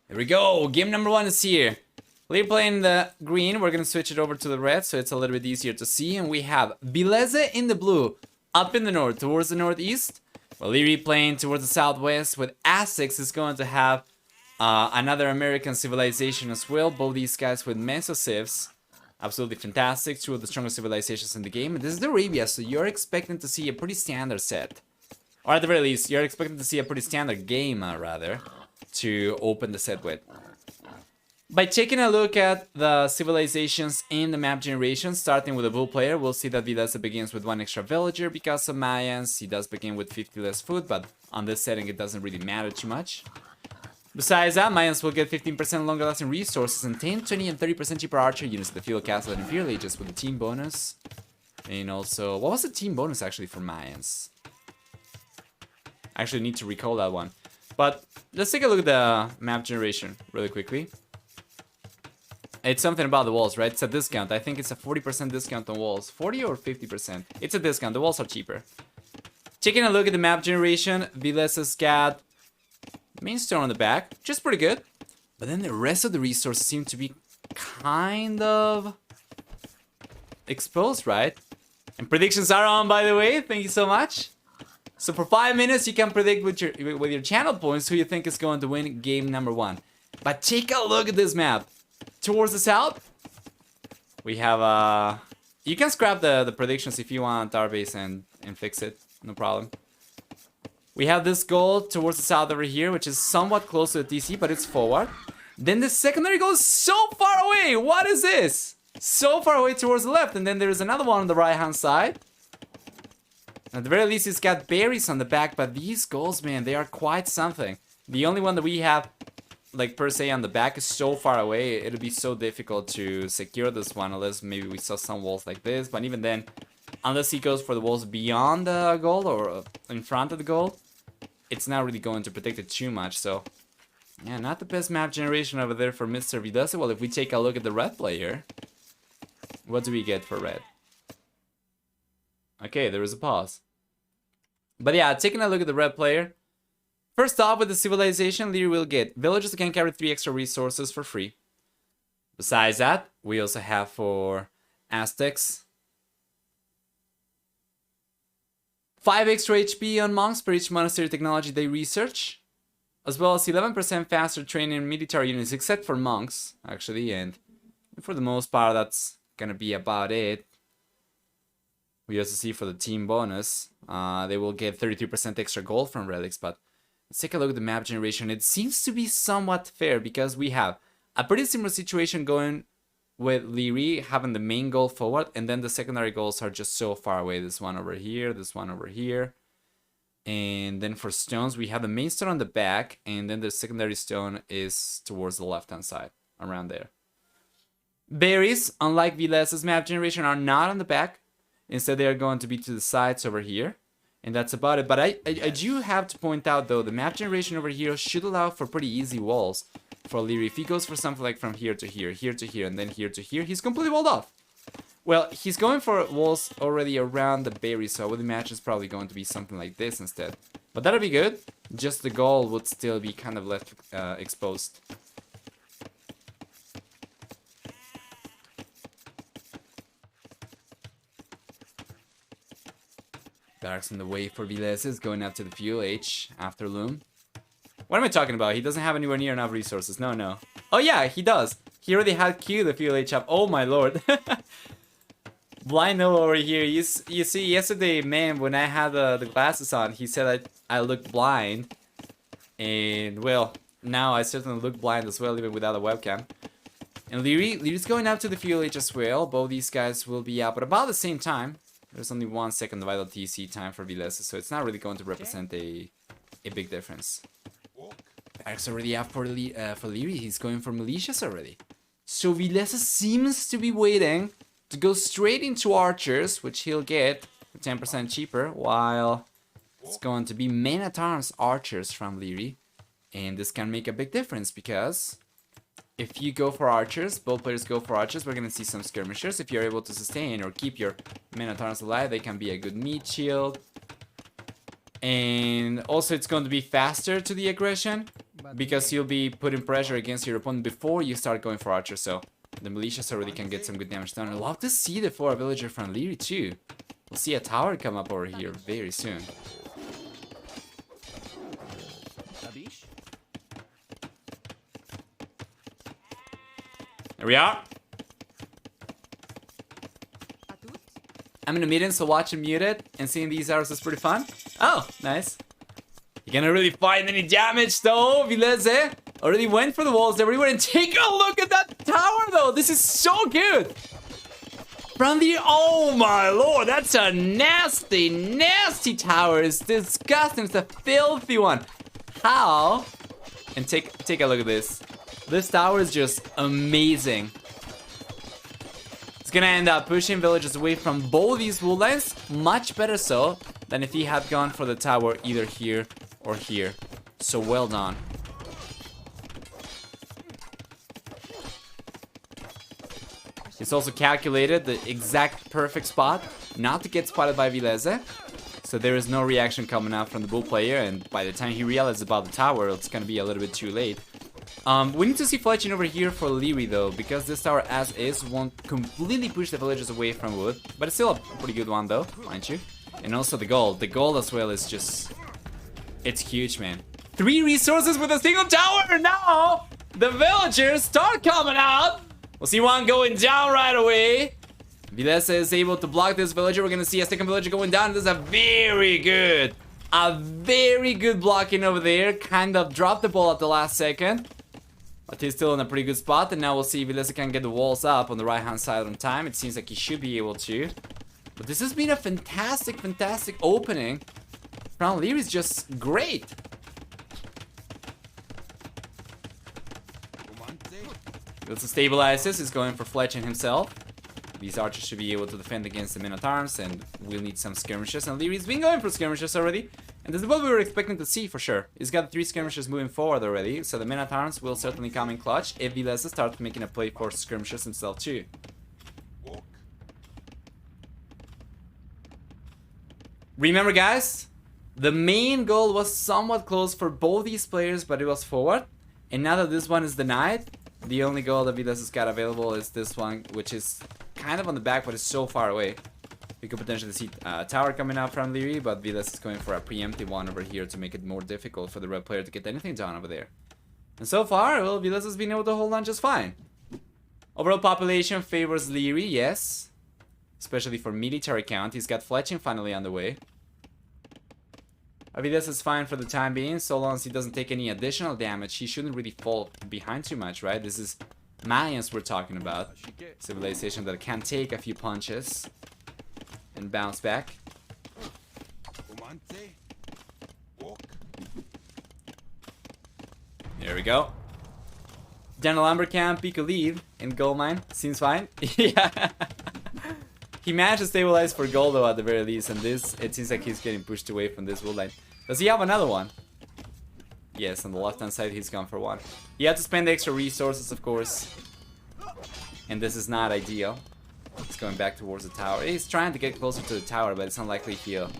Here we go. Game number 1 is here. We're playing the green. We're going to switch it over to the red so it's a little bit easier to see. And we have Villese in the blue, up in the north, towards the northeast. While Liereyy playing towards the southwest with Aztecs is going to have another American civilization as well. Both these guys with Mesosivs. Absolutely fantastic. Two of the strongest civilizations in the game. And this is Arabia, so you're expecting to see a pretty standard set. Or at the very least, you're expecting to see a pretty standard game, rather, to open the set with. By taking a look at the civilizations in the map generation, starting with the blue player, we'll see that Villese begins with 1 extra villager because of Mayans. He does begin with 50 less food, but on this setting it doesn't really matter too much. Besides that, Mayans will get 15% longer lasting resources and 10, 20, and 30% cheaper archer units at the field castle and Imperial Ages with the team bonus. And also, what was the team bonus actually for Mayans? I actually need to recall that one. But let's take a look at the map generation really quickly. It's something about the walls, right? It's a discount. I think it's a 40% discount on walls. 40 or 50%? It's a discount. The walls are cheaper. Taking a look at the map generation, Vilese's got main stone on the back, which is pretty good. But then the rest of the resources seem to be kind of exposed, right? And predictions are on, by the way. Thank you so much. So for 5 minutes, you can predict with your channel points who you think is going to win game number 1. But take a look at this map. Towards the south, we have you can scrap the predictions if you want our base and fix it, no problem. We have this goal towards the south over here, which is somewhat close to the TC, but it's forward. Then the secondary goes so far away. What is this? So far away towards the left, and then there's another one on the right hand side. At the very least, it's got berries on the back, but these goals, man, they are quite something. The only one that we have, like, per se on the back is so far away, it'll be so difficult to secure this one unless maybe we saw some walls like this. But even then, unless he goes for the walls beyond the goal or in front of the goal, it's not really going to protect it too much. So, yeah, not the best map generation over there for Mr. Villese. Well, if we take a look at the red player, what do we get for red? Okay, there is a pause. But yeah, taking a look at the red player, first off, with the civilization, Liereyy will get villagers can carry 3 extra resources for free. Besides that, we also have for Aztecs 5 extra HP on monks per each monastery technology they research, as well as 11% faster training in military units, except for monks, actually, and for the most part, that's gonna be about it. We also see for the team bonus, they will get 33% extra gold from relics, but let's take a look at the map generation. It seems to be somewhat fair because we have a pretty similar situation going with Liereyy having the main goal forward, and then the secondary goals are just so far away. This one over here, this one over here. And then for stones, we have the main stone on the back, and then the secondary stone is towards the left-hand side, around there. Berries, unlike Vilese's map generation, are not on the back. Instead, they are going to be to the sides over here. And that's about it. But I do have to point out, though, the map generation over here should allow for pretty easy walls for Liereyy. If he goes for something like from here to here, and then here to here, he's completely walled off. Well, he's going for walls already around the berry, so I would imagine it's probably going to be something like this instead. But that'll be good. Just the goal would still be kind of left exposed. Barracks in the way for Villese is going up to the fuel H after Loom. What am I talking about? He doesn't have anywhere near enough resources. No. Oh yeah, he does. He already had Q the fuel H up. Oh my lord. Blind no over here. You see, yesterday, man, when I had the glasses on, he said I looked blind. And well, now I certainly look blind as well, even without a webcam. And Lierey's going up to the fuel H as well. Both these guys will be up at about the same time. There's only 1 second vital TC time for Villese, so it's not really going to represent a big difference. Barracks already up for Liereyy. He's going for militias already. So Villese seems to be waiting to go straight into archers, which he'll get 10% cheaper, while it's going to be men-at-arms archers from Liereyy. And this can make a big difference because if you go for archers, both players go for archers, we're going to see some skirmishers. If you're able to sustain or keep your men-at-arms alive, they can be a good meat shield. And also it's going to be faster to the aggression. because you'll be putting pressure against your opponent before you start going for archer, so the militias already can get some good damage done. I'd love to see the 4 villager from Liereyy too. We'll see a tower come up over here very soon. There we are. I'm in a meeting, so watching muted and seeing these arrows is pretty fun. Oh, nice. You cannot really find any damage though, Villese. Already went for the walls everywhere, and take a look at that tower though. This is so good. From the, oh my lord, that's a nasty, nasty tower. It's disgusting. It's a filthy one. How? And take a look at this. This tower is just amazing. It's gonna end up pushing villagers away from both these wool lines, much better so than if he had gone for the tower either here or here. So well done. It's also calculated the exact perfect spot not to get spotted by Villese. So there is no reaction coming out from the bull player, and by the time he realizes about the tower, it's gonna be a little bit too late. We need to see fletching over here for Liereyy though, because this tower as is won't completely push the villagers away from wood, but it's still a pretty good one though, mind you. And also the gold as well is just, it's huge, man. 3 resources with a single tower. Now the villagers start coming out. We'll see one going down right away. Villese is able to block this villager. We're gonna see a second villager going down. This is a very good blocking over there. Kind of dropped the ball at the last second, but he's still in a pretty good spot. And now we'll see if Villese can get the walls up on the right hand side on time. It seems like he should be able to. But this has been a fantastic opening. From Liereyy is just great. Villese stabilizes. He's going for fletching himself. These archers should be able to defend against the men-at-arms, and we'll need some skirmishes. And Lierey's been going for skirmishes already, and this is what we were expecting to see for sure. He's got 3 skirmishes moving forward already, so the men-at-arms will certainly come in clutch if Villese starts making a play for skirmishes himself too. Remember guys, the main goal was somewhat close for both these players, but it was forward. And now that this one is denied, the only goal that Vilese's got available is this one, which is kind of on the back, but it's so far away. We could potentially see a tower coming out from Liereyy, but Villese is going for a preemptive one over here to make it more difficult for the red player to get anything done over there. And so far, well, Villese has been able to hold on just fine. Overall population favors Liereyy, yes. Especially for military count. He's got fletching finally on the way. Villese is fine for the time being, so long as he doesn't take any additional damage. He shouldn't really fall behind too much, right? This is Mayans we're talking about. Civilization that can take a few punches and bounce back. There we go. Down the lumber camp, he could leave in gold mine. Seems fine. Yeah. He managed to stabilize for gold though at the very least, and this, it seems like he's getting pushed away from this wood line. Does he have another one? Yes, on the left hand side he's gone for one. He had to spend extra resources, of course. And this is not ideal. He's going back towards the tower. He's trying to get closer to the tower, but it's unlikely he'll.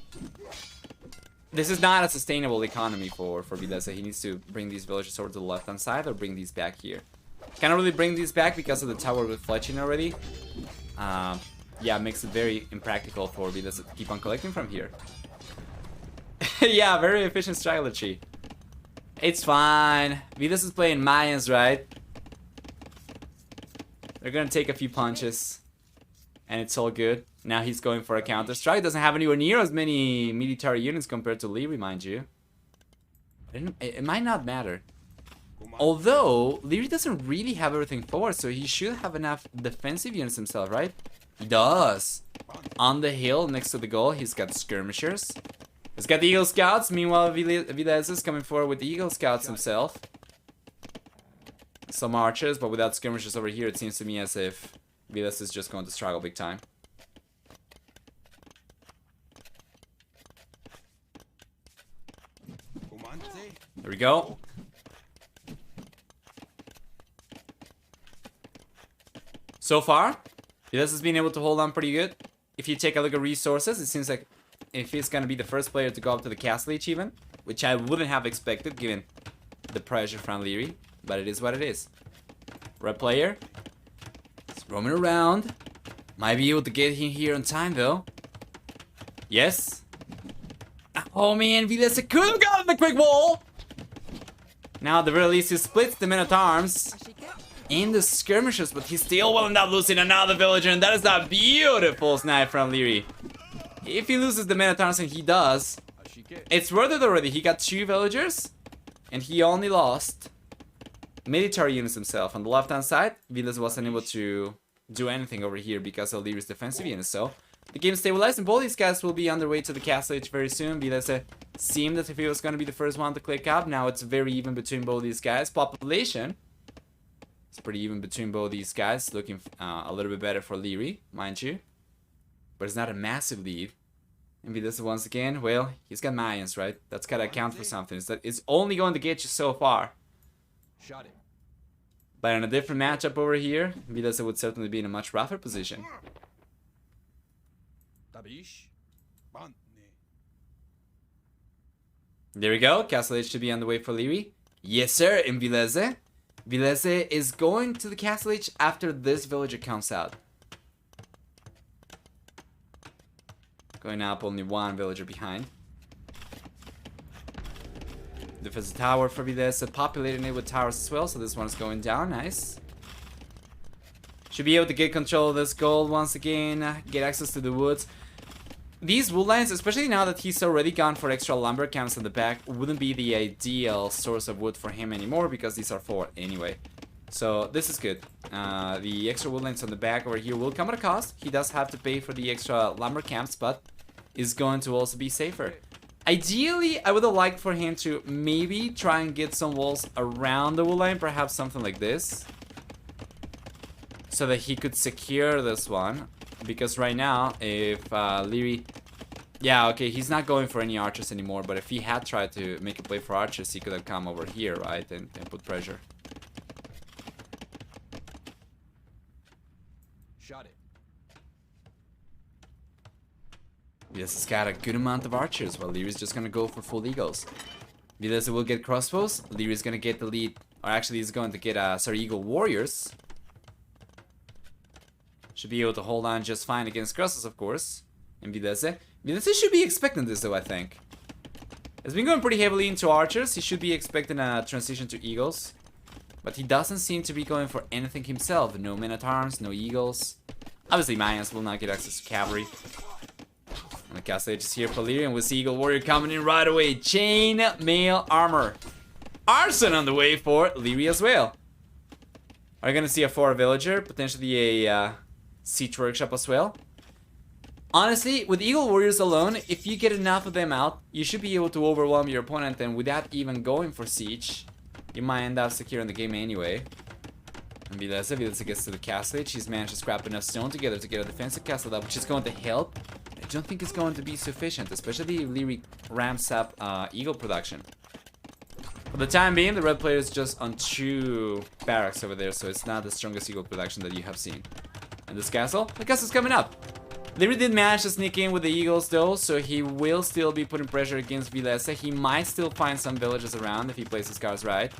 This is not a sustainable economy for Villese. He needs to bring these villages over to the left hand side or bring these back here. Cannot really bring these back because of the tower with fletching already. Yeah, makes it very impractical for Villese to keep on collecting from here. Yeah, very efficient strategy. It's fine. Villese is playing Mayans, right? They're gonna take a few punches. And it's all good. Now he's going for a counter-strike. Doesn't have anywhere near as many military units compared to Liereyy, mind you. It might not matter. Although, Liereyy doesn't really have everything forward, so he should have enough defensive units himself, right? He does. On the hill next to the goal, he's got skirmishers. He's got the Eagle Scouts. Meanwhile, Villese is coming forward with the Eagle Scouts himself. Some archers, but without skirmishers over here, it seems to me as if Villese is just going to struggle big time. There we go. So far, Villese has been able to hold on pretty good. If you take a look at resources, it seems like if he's going to be the first player to go up to the castle achievement, which I wouldn't have expected given the pressure from Liereyy, but it is what it is. Red player. He's roaming around. Might be able to get him here on time though. Yes. Oh man, Villese could have gotten the quick wall. Now at the very least he splits the men-at-arms in the skirmishes, but he still will end up losing another villager, and that is a beautiful snipe from Liereyy. If he loses the men-at-arms, and he does, it's worth it already. He got 2 villagers, and he only lost military units himself. On the left-hand side, Villese wasn't able to do anything over here because of Lierey's defensive units, so the game stabilized, and both these guys will be on their way to the castle age very soon. Villese seemed as if he was going to be the first one to click up. Now it's very even between both these guys. Population, it's pretty even between both these guys. Looking a little bit better for Liereyy, mind you. But it's not a massive lead. And Villese once again, well, he's got Mayans, right? That's got to account for something. It's only going to get you so far. Shot it. But in a different matchup over here, Villese would certainly be in a much rougher position. There we go. Castle Age should be on the way for Liereyy. Yes, sir. In Villese. Villese is going to the Castle Age after this villager counts out. Going up only 1 villager behind. Defensive tower for Villese. Populating it with towers as well. So this one is going down. Nice. Should be able to get control of this gold once again. Get access to the woods. These wood lines, especially now that he's already gone for extra lumber camps in the back, wouldn't be the ideal source of wood for him anymore because these are 4 anyway. So this is good. The extra wood lines on the back over here will come at a cost. He does have to pay for the extra lumber camps, but is going to also be safer. Ideally, I would have liked for him to maybe try and get some walls around the wood line, perhaps something like this, so that he could secure this one. Because right now, if Liereyy... Yeah, okay, he's not going for any archers anymore, but if he had tried to make a play for archers, he could have come over here, right, and put pressure. Shot it. Yes, he's got a good amount of archers, while Lierey's just gonna go for full eagles. Villese will get crossbows, Lierey's gonna get the lead, or actually he's going to get, eagle warriors. Should be able to hold on just fine against crosses, of course. And Villese should be expecting this, though, I think. He's been going pretty heavily into archers. He should be expecting a transition to eagles. But he doesn't seem to be going for anything himself. No men-at-arms, no eagles. Obviously, Mayans will not get access to cavalry. And the castle age is here for Liereyy, and we see Eagle Warrior coming in right away. Chain mail armor. Arson on the way for Liereyy as well. Are you going to see a 4 villager? Potentially a... Siege workshop as well. Honestly, with Eagle Warriors alone, if you get enough of them out, you should be able to overwhelm your opponent, and without even going for siege, you might end up securing the game anyway. And Villese gets to the castle age. He's managed to scrap enough stone together to get a defensive castle up, which is going to help. I don't think it's going to be sufficient, especially if Liereyy ramps up Eagle production. For the time being, the red player is just on 2 barracks over there, so it's not the strongest Eagle production that you have seen. And this castle? The castle's coming up. Liereyy did manage to sneak in with the eagles though, so he will still be putting pressure against Villese. He might still find some villages around if he plays his cards right.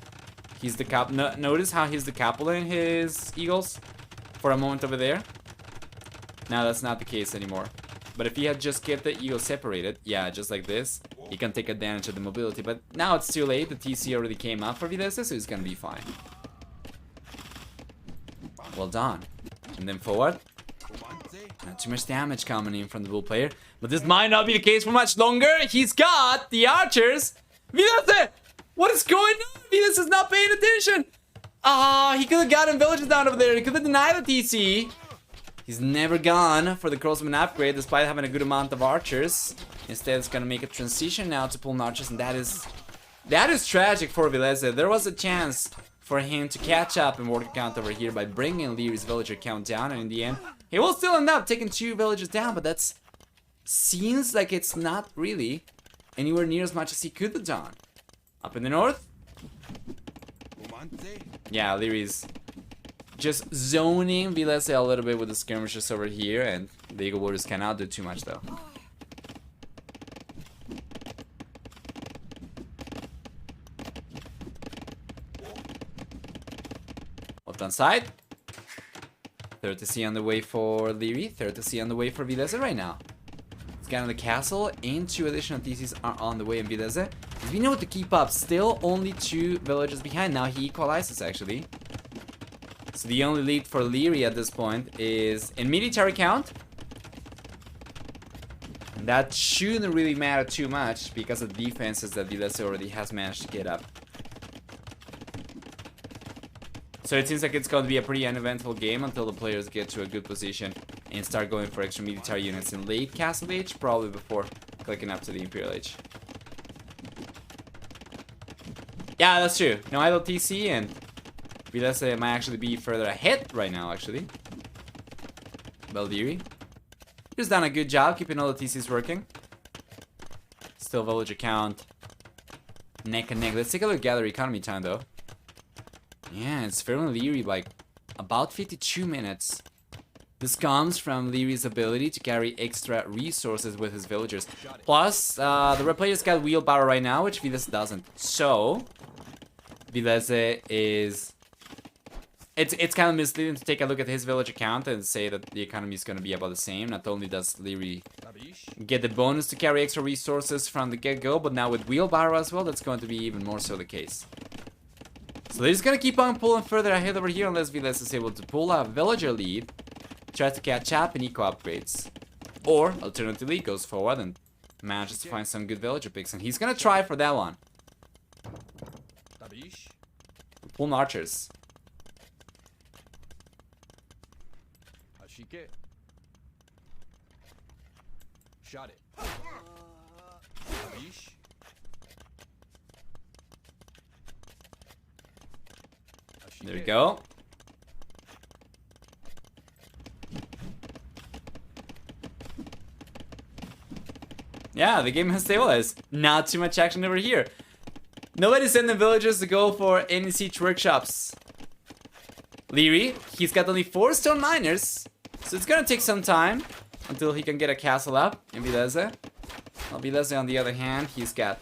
He's the cap. Notice how he's the capola in his eagles for a moment over there. Now that's not the case anymore. But if he had just kept the eagles separated, yeah, just like this, he can take advantage of the mobility. But now it's too late. The TC already came up for Villese, so he's gonna be fine. Well done. And then forward. Not too much damage coming in from the bull player. But this might not be the case for much longer. He's got the archers. Villese! What is going on? Villese is not paying attention. Ah, he could have gotten villages down over there. He could have denied the TC. He's never gone for the crossman upgrade despite having a good amount of archers. Instead, it's gonna make a transition now to pull archers, and that is tragic for Villese. There was a chance for him to catch up in worker count over here by bringing Lierey's villager count down, and in the end, he will still end up taking 2 villagers down, but that's seems like it's not really anywhere near as much as he could have done. Up in the north, yeah, Lierey's just zoning Villese a little bit with the skirmishes over here, and the Eagle Warriors cannot do too much though. Left hand side. Third to see on the way for Liereyy. Third to see on the way for Villese right now. It's got on the castle, and 2 additional TCs are on the way in Villese. He's been able to keep up. Still only 2 villages behind. Now he equalizes, actually. So the only lead for Liereyy at this point is in military count. And that shouldn't really matter too much because of the defenses that Villese already has managed to get up. So it seems like it's going to be a pretty uneventful game until the players get to a good position and start going for extra military units in late Castle Age, probably before clicking up to the Imperial Age. Yeah, that's true. No idle TC, and Villese might actually be further ahead right now, actually. Liereyy he's done a good job keeping all the TCs working. Still villager count neck and neck. Let's take a look at gather economy time, though. Yeah, it's failing Liereyy by about 52 minutes. This comes from Lierey's ability to carry extra resources with his villagers. Plus, the red players got wheelbarrow right now, which Villese doesn't. So, Villese is... It's kind of misleading to take a look at his villager count and say that the economy is going to be about the same. Not only does Liereyy get the bonus to carry extra resources from the get-go, but now with wheelbarrow as well, that's going to be even more so the case. So they're just gonna keep on pulling further ahead over here unless Villese is able to pull a villager lead, try to catch up and eco upgrades. Or, alternatively, goes forward and manages to find some good villager picks. And he's gonna try for that one. Pull archers. Shot it. There we go. Yeah, the game has stabilized. Not too much action over here. Nobody's sending villagers to go for any siege workshops. Liereyy, he's got only 4 stone miners, so it's gonna take some time until he can get a castle up in Villese. Well, Villese, on the other hand, he's got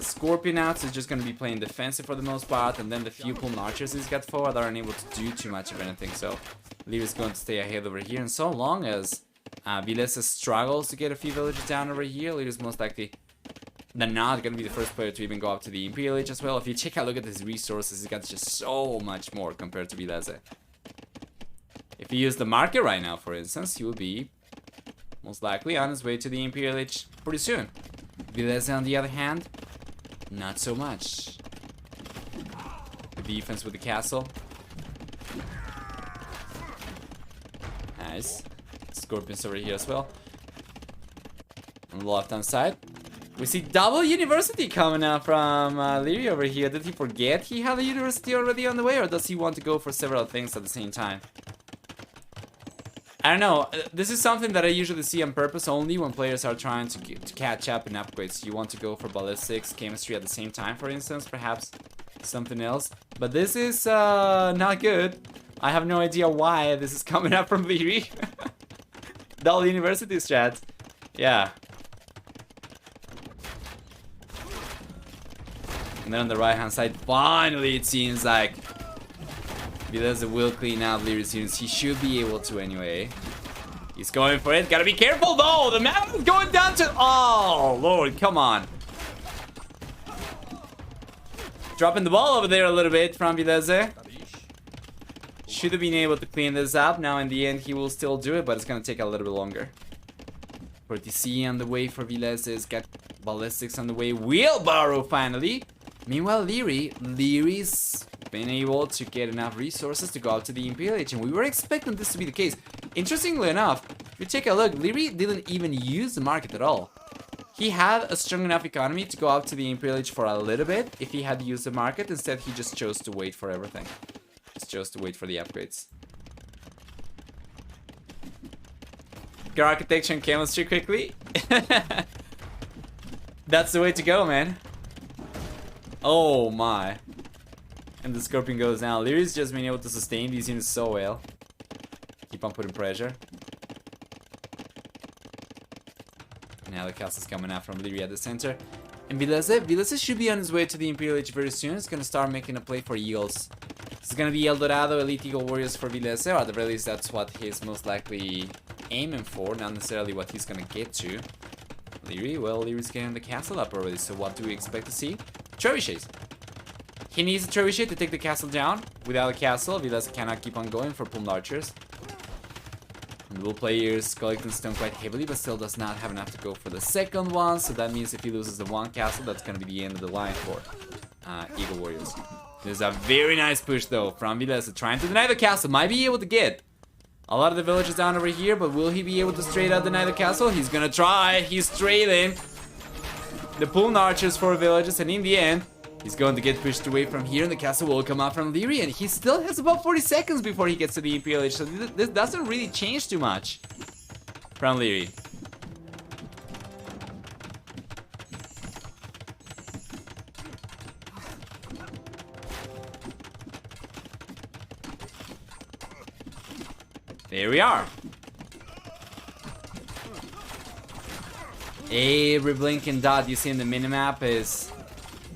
Scorpion out, so he's just going to be playing defensive for the most part, and then the few pull archers he's got forward are unable to do too much of anything, so Lierey's going to stay ahead over here, and so long as Villese struggles to get a few villagers down over here, Lierey's most likely than not going to be the first player to even go up to the Imperial Age as well. If you check a look at his resources, he's got just so much more compared to Villese. If he used the market right now, for instance, he will be most likely on his way to the Imperial Age pretty soon. Villese, on the other hand, not so much. The defense with the castle. Nice. Scorpions over here as well. On the left hand side, we see double university coming out from Liereyy over here. Did he forget he had a university already on the way, or does he want to go for several things at the same time? I don't know. This is something that I usually see on purpose only when players are trying to catch up in upgrades. You want to go for ballistics, chemistry at the same time, for instance, perhaps something else. But this is not good. I have no idea why this is coming up from Liereyy. Double university strat. Yeah. And then on the right hand side, finally it seems like Villese will clean out Lierey's units. He should be able to anyway. He's going for it. Gotta be careful though. The map is going down to... Oh, Lord, come on. Dropping the ball over there a little bit from Villese. Should have been able to clean this up. Now in the end, he will still do it, but it's gonna take a little bit longer. 40C on the way for Villese. Got ballistics on the way. Wheelbarrow finally. Meanwhile, Lierey's been able to get enough resources to go out to the Imperial Age, and we were expecting this to be the case. Interestingly enough, if you take a look, Liereyy didn't even use the market at all. He had a strong enough economy to go out to the Imperial Age for a little bit if he had used the market. Instead, he just chose to wait for everything. Just chose to wait for the upgrades. Get architecture and chemistry quickly. That's the way to go, man. Oh my. And the Scorpion goes down. Lierey's just been able to sustain these units so well. Keep on putting pressure. Now the castle's coming out from Liereyy at the center. And Villese should be on his way to the Imperial Age very soon. He's gonna start making a play for Eagles. This is gonna be El Dorado, Elite Eagle Warriors for Villese, or at the very least that's what he's most likely aiming for, not necessarily what he's gonna get to. Liereyy, well, Lierey's getting the castle up already, so what do we expect to see? Trebuchets. He needs a trebuchet to take the castle down. Without a castle, Villese cannot keep on going for Plumed Archers. Blue players collecting stone quite heavily, but still does not have enough to go for the second one, so that means if he loses the one castle, that's gonna be the end of the line for Eagle Warriors. There's a very nice push though from Villese, trying to deny the castle. Might be able to get a lot of the villagers down over here, but will he be able to straight out deny the castle? He's gonna try. He's trailing the Plumed Archers for villages, and in the end, he's going to get pushed away from here, and the castle will come out from Liereyy, and he still has about 40 seconds before he gets to the Imperial Age, so this doesn't really change too much from Liereyy. There we are. Every blinking dot you see in the minimap is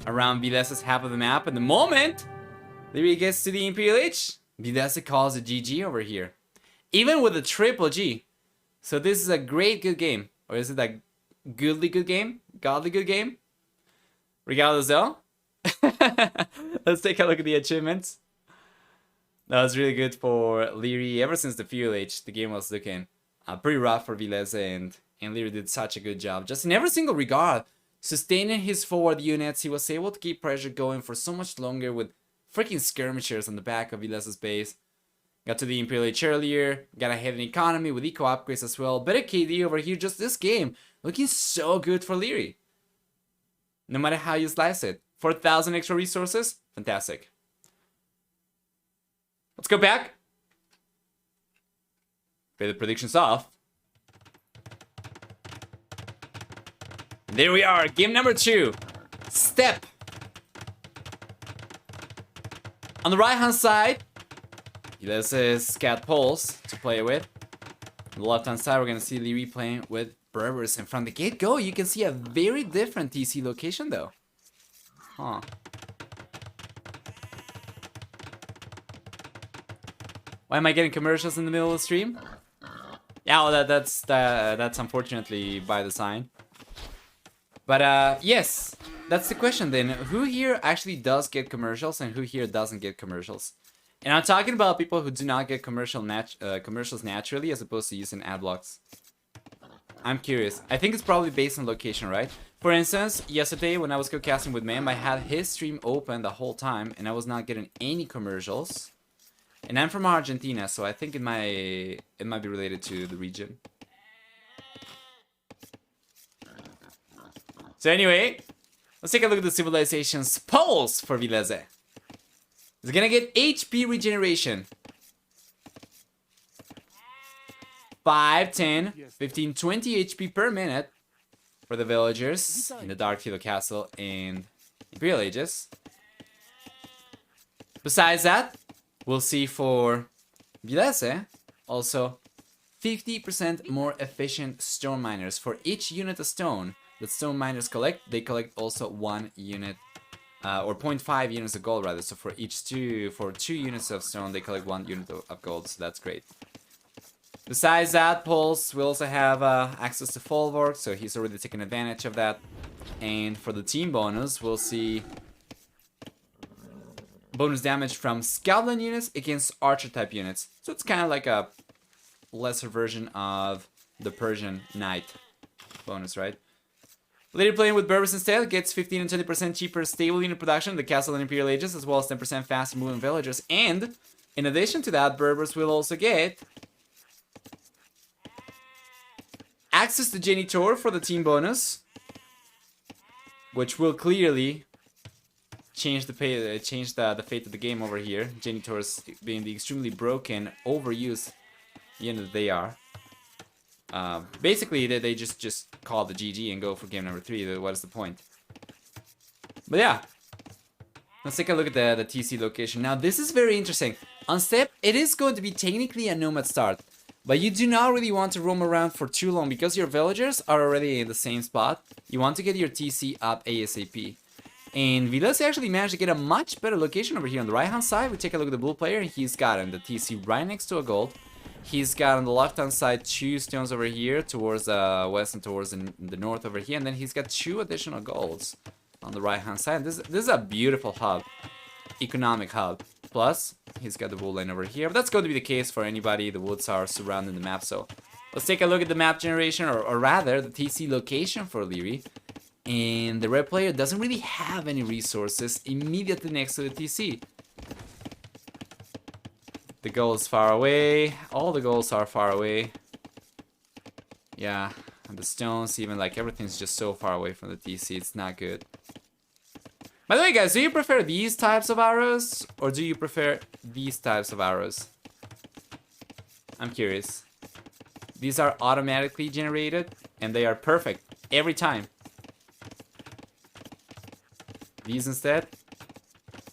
around Vilese's half of the map. And the moment Liereyy gets to the Imperial Age, Villese calls a GG over here. Even with a triple G. So this is a great good game. Or is it a goodly good game? Godly good game? Regardless though. Let's take a look at the achievements. That was really good for Liereyy. Ever since the Fuel Age, the game was looking pretty rough for Villese, and Liereyy did such a good job. Just in every single regard, sustaining his forward units, he was able to keep pressure going for so much longer with freaking skirmishers on the back of Vilese's base. Got to the Imperial Age earlier, got ahead in economy with eco upgrades as well. Better KD over here, just this game looking so good for Liereyy. No matter how you slice it. 4,000 extra resources, fantastic. Let's go back. Pay the predictions off. And there we are, game number 2. Step. On the right hand side, this is Scat Pulse to play with. On the left hand side, we're gonna see Liereyy playing with Berbers. And from the get-go, you can see a very different TC location though. Huh. Why am I getting commercials in the middle of the stream? Yeah, well, that's unfortunately by design. But yes, that's the question then. Who here actually does get commercials and who here doesn't get commercials? And I'm talking about people who do not get commercials naturally as opposed to using ad blocks. I'm curious. I think it's probably based on location, right? For instance, yesterday when I was co-casting with Mem, I had his stream open the whole time and I was not getting any commercials. And I'm from Argentina, so I think it might be related to the region. So anyway, let's take a look at the civilization's pulse for Villese. It's gonna get HP regeneration. 5, 10, 15, 20 HP per minute for the villagers in the Dark Field Castle and Imperial Ages. Besides that, we'll see for Villese also 50% more efficient stone miners. For each unit of stone that stone miners collect, they collect also 1 unit or 0.5 units of gold rather. So for two units of stone, they collect 1 unit of gold. So that's great. Besides that, Pulse will also have access to Folwark, so he's already taken advantage of that. And for the team bonus, we'll see bonus damage from Scoutland units against Archer type units. So it's kind of like a lesser version of the Persian Knight bonus, right? Later playing with Berbers instead gets 15 and 20% cheaper stable unit production in the Castle and Imperial Ages, as well as 10% faster moving villagers. And in addition to that, Berbers will also get access to Genitor for the team bonus, which will clearly change the fate of the game over here. Genitors being the extremely broken, overused unit that they are. Basically, they just call the GG and go for game number 3. What is the point? But yeah, let's take a look at the TC location. Now, this is very interesting. On step, it is going to be technically a nomad start, but you do not really want to roam around for too long because your villagers are already in the same spot. You want to get your TC up ASAP. And Villese actually managed to get a much better location over here on the right-hand side. We take a look at the blue player. He's got in the TC right next to a gold. He's got on the left-hand side 2 stones over here towards the west and towards the north over here. And then he's got 2 additional golds on the right-hand side. This is a beautiful hub. Economic hub. Plus, he's got the wood line over here. But that's going to be the case for anybody. The woods are surrounding the map. So let's take a look at the map generation, or rather, the TC location for Liereyy. And the red player doesn't really have any resources immediately next to the TC. The goal is far away. All the goals are far away. Yeah, and the stones, even like everything's just so far away from the TC. It's not good. By the way, guys, do you prefer these types of arrows or do you prefer these types of arrows? I'm curious. These are automatically generated and they are perfect every time. These instead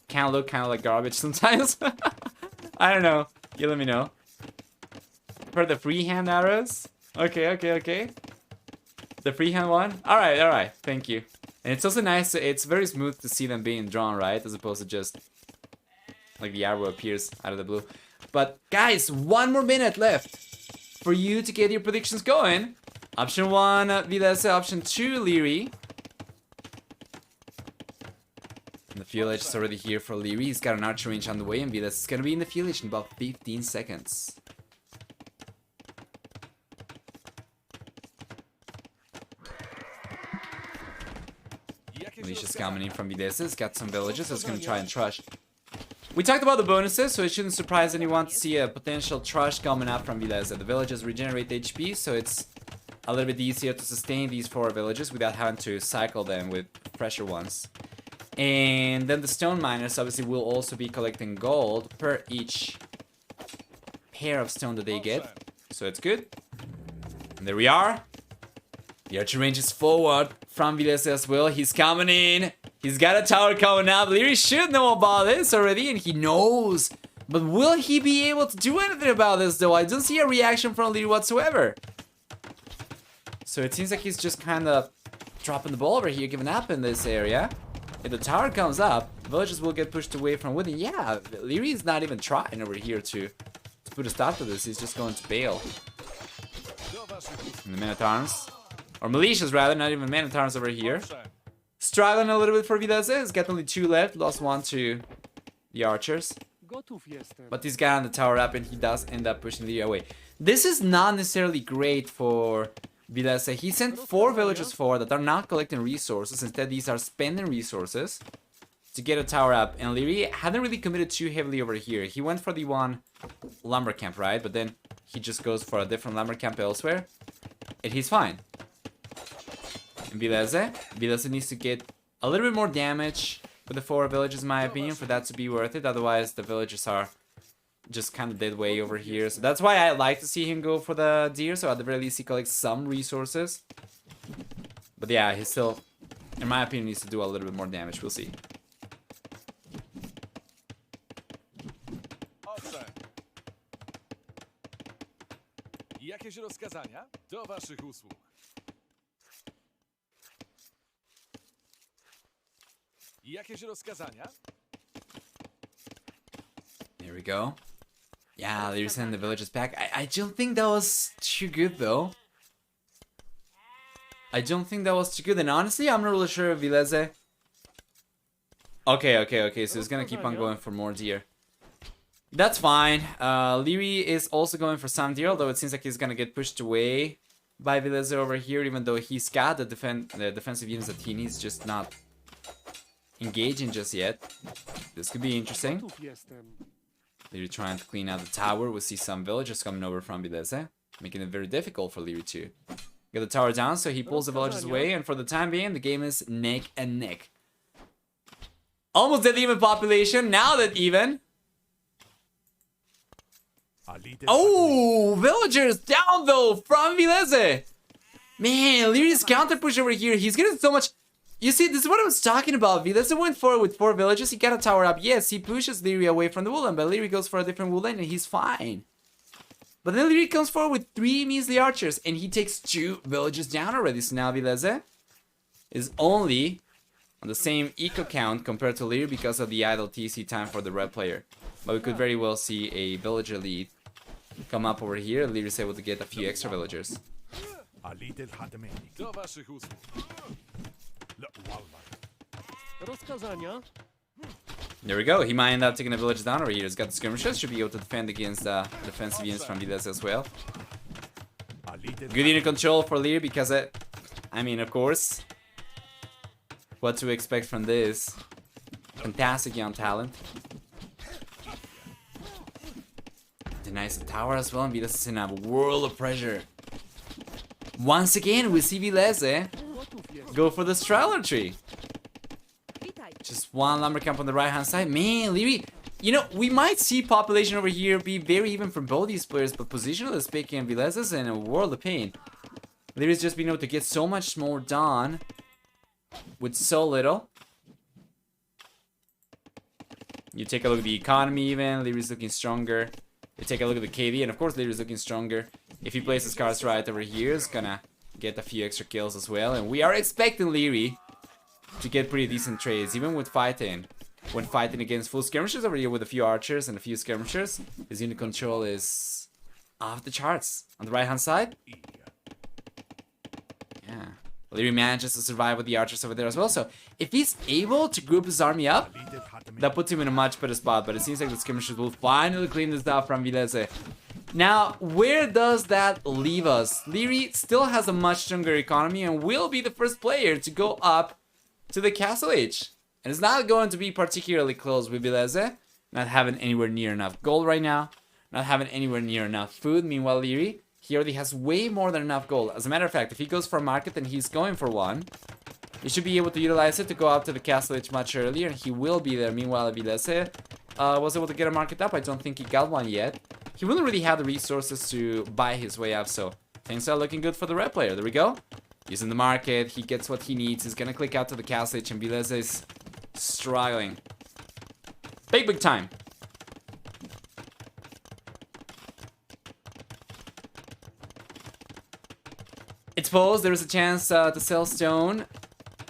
can look kind of like garbage sometimes. I don't know. You let me know. For the freehand arrows? Okay. The freehand one? Alright. Thank you. And it's also nice, it's very smooth to see them being drawn, right? As opposed to just like the arrow appears out of the blue. But guys, 1 more minute left for you to get your predictions going. Option 1, Villese. Option 2, Liereyy. The village is already here for Liereyy. He's got an archer range on the way, and Villese is gonna be in the village in about 15 seconds. Militia's coming in from Villese. He's got some villages, so he's gonna try and trush. We talked about the bonuses, so it shouldn't surprise anyone to see a potential trush coming up from Villese. The villages regenerate HP, so it's a little bit easier to sustain these 4 villages without having to cycle them with fresher ones. And then the stone miners obviously will also be collecting gold per each pair of stone that they get. So it's good. And there we are. The archer range is forward from Villese as well. He's coming in. He's got a tower coming up. Liereyy should know about this already, and he knows. But will he be able to do anything about this, though? I don't see a reaction from Liereyy whatsoever. So it seems like he's just kind of dropping the ball over here, giving up in this area. If the tower comes up, villages will get pushed away from within. Yeah, Liereyy is not even trying over here to put a stop to this. He's just going to bail. And the men-at-arms, or militias rather, not even men-at-arms over here. Struggling a little bit for Villese. He's got only 2 left. Lost 1 to the archers. But he's got on the tower up and he does end up pushing the away. This is not necessarily great for Villese. He sent 4 villagers forward that are not collecting resources. Instead, these are spending resources to get a tower up. And Liereyy hadn't really committed too heavily over here. He went for the one lumber camp, right? But then he just goes for a different lumber camp elsewhere. And he's fine. And Villese needs to get a little bit more damage with the 4 villages, in my opinion, for that to be worth it. Otherwise, the villagers are just kind of dead way over here. So that's why I like to see him go for the deer. So at the very least, he collects some resources. But yeah, he still, in my opinion, needs to do a little bit more damage. We'll see. Jakieś rozkazania? Do waszych usług. Jakieś rozkazania? There we go. Yeah, they're sending the villagers back. I don't think that was too good, though. I don't think that was too good. And honestly, I'm not really sure if Villese... Okay. So he's gonna keep on going for more deer. That's fine. Liereyy is also going for some deer, although it seems like he's gonna get pushed away by Villese over here, even though he's got the defensive units that he needs, just not engaging just yet. This could be interesting. Liereyy trying to clean out the tower. We'll see some villagers coming over from Villese, making it very difficult for Liereyy to get the tower down, so he pulls the villagers away, and for the time being, the game is neck and neck. Almost dead even population, now that even. Oh, villagers down though from Villese. Man, Lierey's counter push over here. He's getting so much. You see, this is what I was talking about. Villese went forward with 4 villages. He got a tower up. Yes, he pushes Liereyy away from the woodland, but Liereyy goes for a different woodland and he's fine. But then Liereyy comes forward with 3 measly archers and he takes 2 villages down already. So now Villese is only on the same eco count compared to Liereyy because of the idle TC time for the red player. But we could very well see a villager lead come up over here. Liereyy is able to get a few extra villagers. Do waszych usług. Rozkazania? There we go. He might end up taking the village down over here. He's got the skirmishers. Should be able to defend against defensive units from Villese as well. Good unit control for Liereyy because I mean, of course, what to expect from this. Fantastic young talent. Denies the tower as well, and Villese is in a world of pressure. Once again, we see Villese go for the Straddler tree. Just one lumber camp on the right hand side. Man, Liereyy, you know, we might see population over here be very even from both these players, but positionally speaking, Villese is in a world of pain. Lierey's just been able to get so much more done with so little. You take a look at the economy even, Lierey's looking stronger. You take a look at the KD, and of course Lierey's looking stronger. If he plays his cards right over here, he's gonna get a few extra kills as well. And we are expecting Liereyy to get pretty decent trades, even with fighting. When fighting against full skirmishers over here with a few archers and a few skirmishers, his unit control is off the charts. On the right hand side, yeah, Liereyy manages to survive with the archers over there as well. So if he's able to group his army up, that puts him in a much better spot. But it seems like the skirmishers will finally clean this up from Villese. Now, where does that leave us? Liereyy still has a much stronger economy and will be the first player to go up to the Castle Age. And it's not going to be particularly close with Villese. Not having anywhere near enough gold right now. Not having anywhere near enough food. Meanwhile, Liereyy, he already has way more than enough gold. As a matter of fact, if he goes for a market and he's going for one, he should be able to utilize it to go up to the Castle Age much earlier. And he will be there. Meanwhile, Villese was able to get a market up. I don't think he got one yet. He wouldn't really have the resources to buy his way up. So things are looking good for the red player. There we go. He's in the market, he gets what he needs, he's gonna click out to the Castle Age, and Villese is struggling. Big time. I suppose there is a chance to sell stone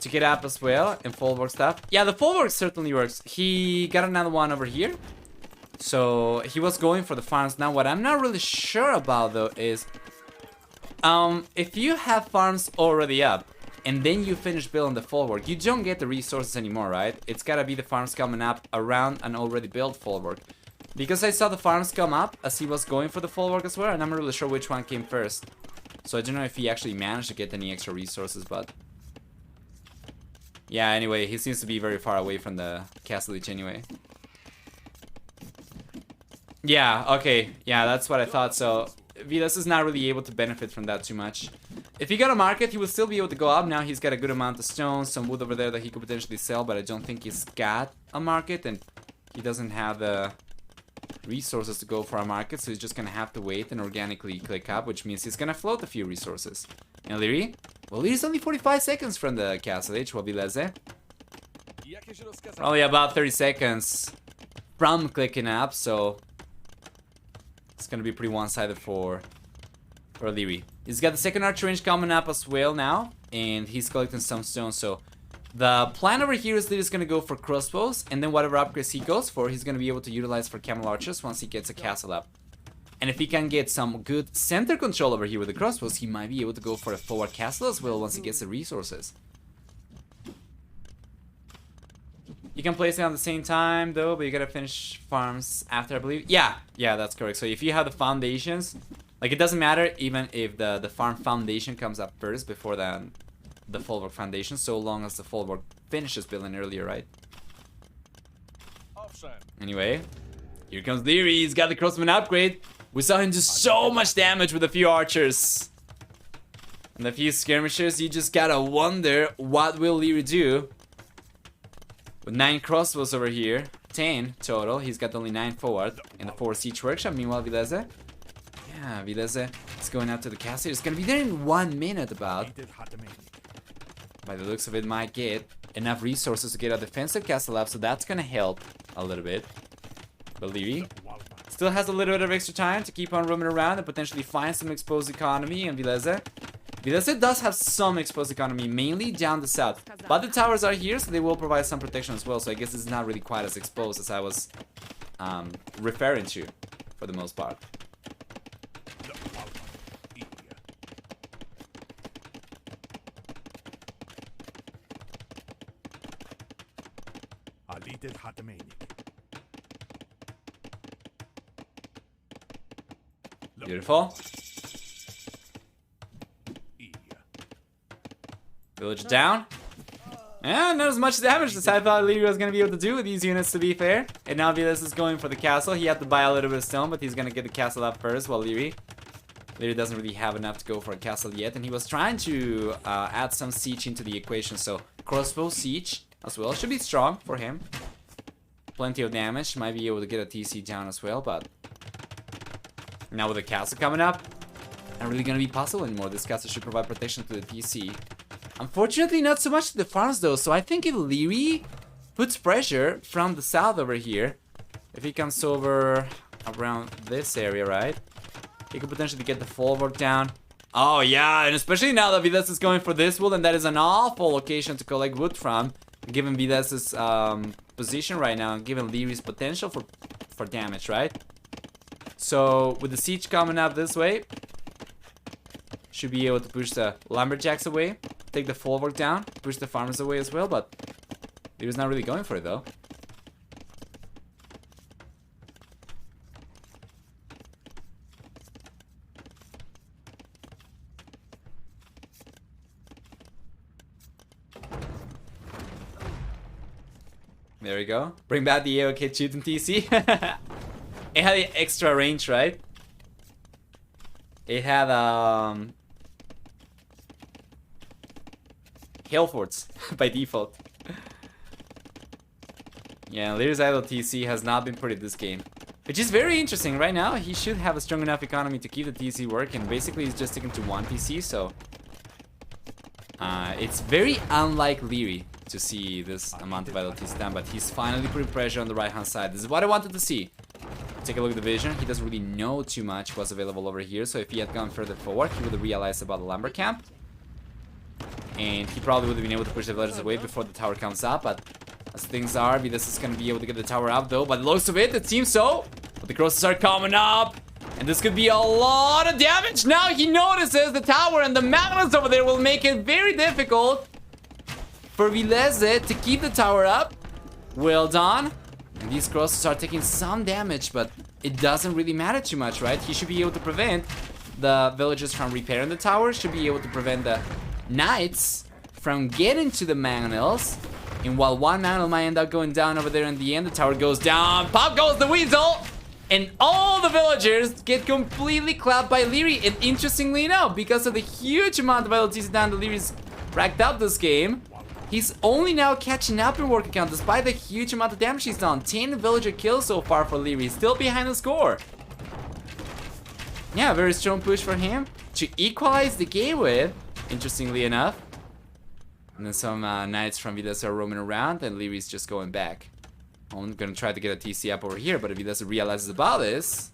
to get up as well, and folwark stuff. Yeah, the folwark certainly works. He got another one over here. So he was going for the farms. Now what I'm not really sure about though is if you have farms already up and then you finish building the folwark, you don't get the resources anymore, right? It's gotta be the farms coming up around an already built folwark. Because I saw the farms come up as he was going for the folwark as well, and I'm not really sure which one came first. So I don't know if he actually managed to get any extra resources, but yeah, anyway, he seems to be very far away from the Castle Age anyway. Yeah, okay, yeah, that's what I thought. So Villese is not really able to benefit from that too much. If he got a market, he would still be able to go up. Now he's got a good amount of stones, some wood over there that he could potentially sell, but I don't think he's got a market, and he doesn't have the resources to go for a market, so he's just gonna have to wait and organically click up, which means he's gonna float a few resources. And Liereyy? Well, Lierey's only 45 seconds from the Castle Age, while Villese only about 30 seconds from clicking up, so it's gonna be pretty one-sided for Liereyy. He's got the second archer range coming up as well now, and he's collecting some stones. So the plan over here is that he's gonna go for crossbows, and then whatever upgrades he goes for, he's gonna be able to utilize for camel archers once he gets a castle up. And if he can get some good center control over here with the crossbows, he might be able to go for a forward castle as well once he gets the resources. You can place it on the same time though, but you gotta finish farms after, I believe. Yeah, that's correct. So if you have the foundations, like, it doesn't matter even if the farm foundation comes up first before the folwark foundation, so long as the folwark finishes building earlier, right? Anyway, here comes Liereyy. He's got the crossman upgrade. We saw him do so much damage with a few archers and a few skirmishers. You just gotta wonder, what will Liereyy do? With 9 crossbows over here, 10 total. He's got only 9 forward in the 4 siege workshop. Meanwhile, Villese, yeah, Villese is going up to the castle. It's gonna be there in 1 minute about. By the looks of it, might get enough resources to get a defensive castle up, so that's gonna help a little bit. But Liereyy still has a little bit of extra time to keep on roaming around and potentially find some exposed economy, and Villese Villese does have some exposed economy, mainly down the south. But the towers are here, so they will provide some protection as well. So I guess it's not really quite as exposed as I was referring to, for the most part. Beautiful. Village down. Yeah, not as much damage as I thought Liereyy was going to be able to do with these units, to be fair. And now Villese is going for the castle. He had to buy a little bit of stone, but he's going to get the castle up first, while Liereyy doesn't really have enough to go for a castle yet. And he was trying to add some siege into the equation, so crossbow siege as well. Should be strong for him. Plenty of damage. Might be able to get a TC down as well, but now with the castle coming up, not really going to be possible anymore. This castle should provide protection to the TC. Unfortunately, not so much to the farms though, so I think if Liereyy puts pressure from the south over here, if he comes over around this area, right, he could potentially get the forward down. Oh yeah, and especially now that Villese is going for this wood, and that is an awful location to collect wood from, given Vilese's position right now, and given Lierey's potential for damage, right? So with the siege coming up this way, should be able to push the lumberjacks away, take the forward down, push the farmers away as well, but he was not really going for it though. There we go. Bring back the AOK shooting TC. It had the extra range, right? It had Hail forts by default. Yeah, Lierey's idle TC has not been pretty this game, which is very interesting. Right now, he should have a strong enough economy to keep the TC working. Basically, he's just sticking to one TC, so it's very unlike Liereyy to see this amount of idle TC down, but he's finally putting pressure on the right-hand side. This is what I wanted to see. Take a look at the vision. He doesn't really know too much what's available over here, so if he had gone further forward, he would have realized about the lumber camp. And he probably would have been able to push the villagers away before the tower comes up, but as things are, Villese is going to be able to get the tower up though. By the looks of it, it seems so. But the crosses are coming up, and this could be a lot of damage. Now he notices the tower, and the magnets over there will make it very difficult for Villese to keep the tower up. Well done. And these crosses are taking some damage, but it doesn't really matter too much, right? He should be able to prevent the villagers from repairing the tower, should be able to prevent the knights from getting to the mangonels. And while one mangonel might end up going down over there in the end, the tower goes down. Pop goes the weasel! And all the villagers get completely clapped by Liereyy. And interestingly enough, because of the huge amount of LTs down that Lierey's racked up this game, he's only now catching up in work count despite the huge amount of damage he's done. 10 villager kills so far for Liereyy, still behind the score. Yeah, very strong push for him to equalize the game with, interestingly enough. And then some knights from Villese are roaming around, and Lierey's just going back. I'm gonna try to get a TC up over here, but if Villese realizes about this...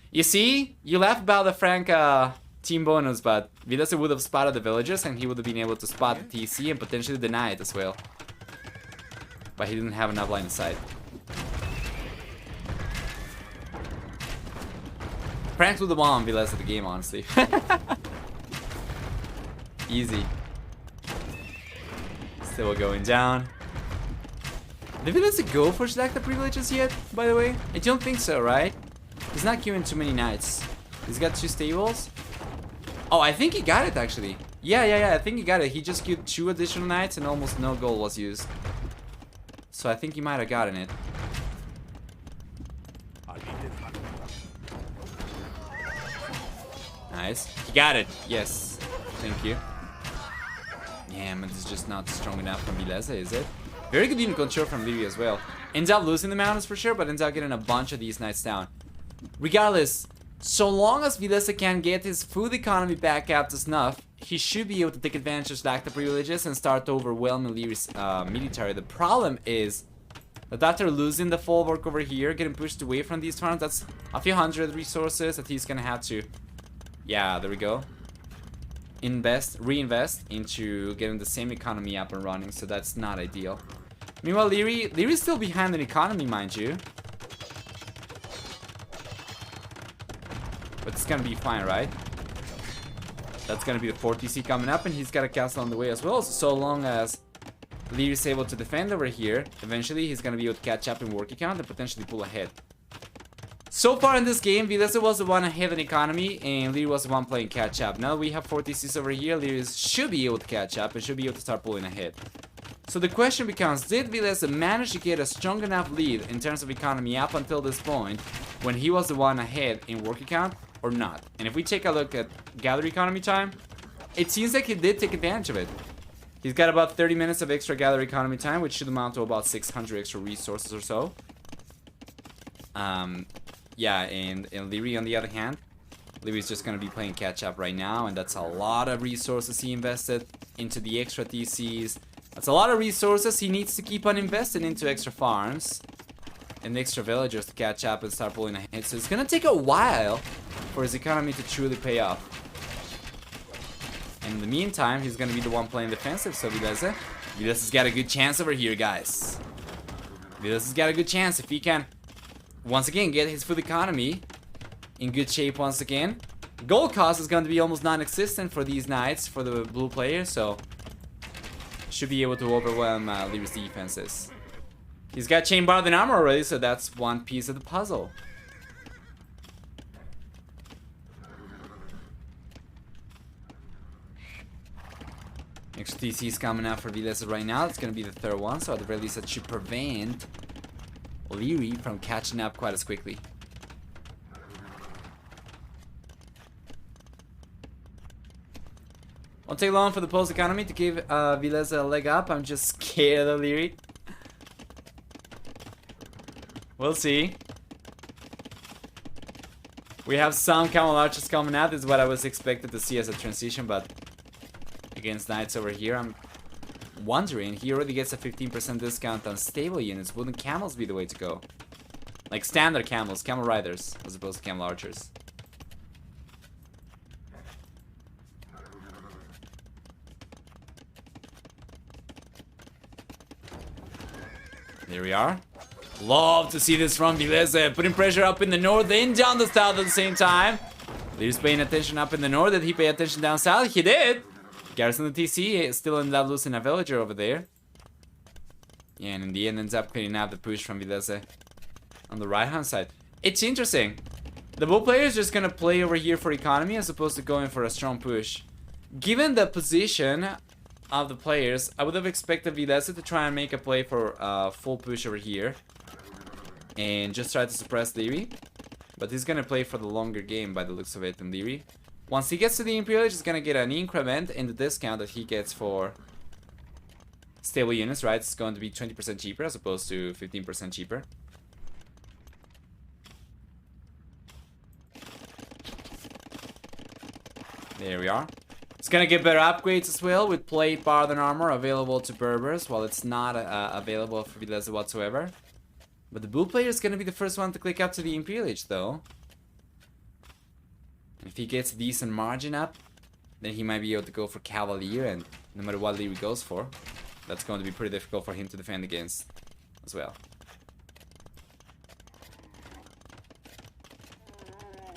You see? You laugh about the Frank team bonus, but Villese would have spotted the villagers, and he would have been able to spot the TC and potentially deny it as well. But he didn't have enough line of sight. Frank would have won Villese the game, honestly. Easy. Still going down. Did Villese go for select the privileges yet, by the way? I don't think so, right? He's not queuing too many knights. He's got 2 stables. Oh, I think he got it actually. Yeah, I think he got it. He just queued 2 additional knights and almost no gold was used. So I think he might have gotten it. Nice. He got it. Yes. Thank you. Yeah, but this is just not strong enough from Villese, is it? Very good unit control from Liereyy as well. Ends up losing the mountains for sure, but ends up getting a bunch of these knights down. Regardless, so long as Villese can get his food economy back up to snuff, he should be able to take advantage of Slack the privileges and start overwhelming Lierey's military. The problem is that after losing the full work over here, getting pushed away from these farms, that's a few hundred resources that he's gonna have to... Yeah, there we go. reinvest into getting the same economy up and running, so that's not ideal. Meanwhile, Lierey's still behind in economy, mind you. But it's gonna be fine, right? That's gonna be the 4th TC coming up, and he's got a castle on the way as well. So long as Lierey's able to defend over here, eventually he's gonna be able to catch up in work account and potentially pull ahead. So far in this game, Villese was the one ahead in economy, and Liereyy was the one playing catch up. Now we have 4 TCs over here, Liereyy should be able to catch up and should be able to start pulling ahead. So the question becomes, did Villese manage to get a strong enough lead in terms of economy up until this point, when he was the one ahead in work account, or not? And if we take a look at gather economy time, it seems like he did take advantage of it. He's got about 30 minutes of extra gather economy time, which should amount to about 600 extra resources or so. Yeah, and Liereyy on the other hand, Lierey's just gonna be playing catch up right now, and that's a lot of resources he invested into the extra TCs. That's a lot of resources he needs to keep on investing into extra farms and extra villagers to catch up and start pulling ahead. So it's gonna take a while for his economy to truly pay off. And in the meantime, he's gonna be the one playing defensive, so Vilese's got a good chance over here, guys. Vilese's got a good chance if he can once again get his food economy in good shape once again. Gold cost is going to be almost non-existent for these knights, for the blue player, so should be able to overwhelm Lierey's defenses. He's got chain bar and armor already, so that's one piece of the puzzle. Extra TC's coming out for Villese right now. It's going to be the 3rd one, so at the very least that should prevent Liereyy from catching up quite as quickly. Won't take long for the post economy to give Villese a leg up. I'm just scared of Liereyy. We'll see. We have some camel archers coming out. This is what I was expected to see as a transition, but against knights over here, I'm wondering, he already gets a 15% discount on stable units. Wouldn't camels be the way to go? Like standard camels, camel riders, as opposed to camel archers. There we are. Love to see this from Villese, putting pressure up in the north and down the south at the same time. He's paying attention up in the north. Did he pay attention down south? He did. Garrison the TC still ended up losing a villager over there. Yeah, and in the end ends up cleaning up the push from Villese on the right hand side. It's interesting. The bull player is just gonna play over here for economy as opposed to going for a strong push. Given the position of the players, I would have expected Villese to try and make a play for full push over here and just try to suppress Liereyy. But he's gonna play for the longer game by the looks of it. And Liereyy, once he gets to the Imperial Age, he's gonna get an increment in the discount that he gets for stable units, right? It's going to be 20% cheaper as opposed to 15% cheaper. There we are. It's gonna get better upgrades as well with plate, bar, and armor available to Berbers, while it's not available for Villese whatsoever. But the blue player is gonna be the first one to click up to the Imperial Age, though. If he gets a decent margin up, then he might be able to go for Cavalier, and no matter what Liereyy goes for, that's going to be pretty difficult for him to defend against as well.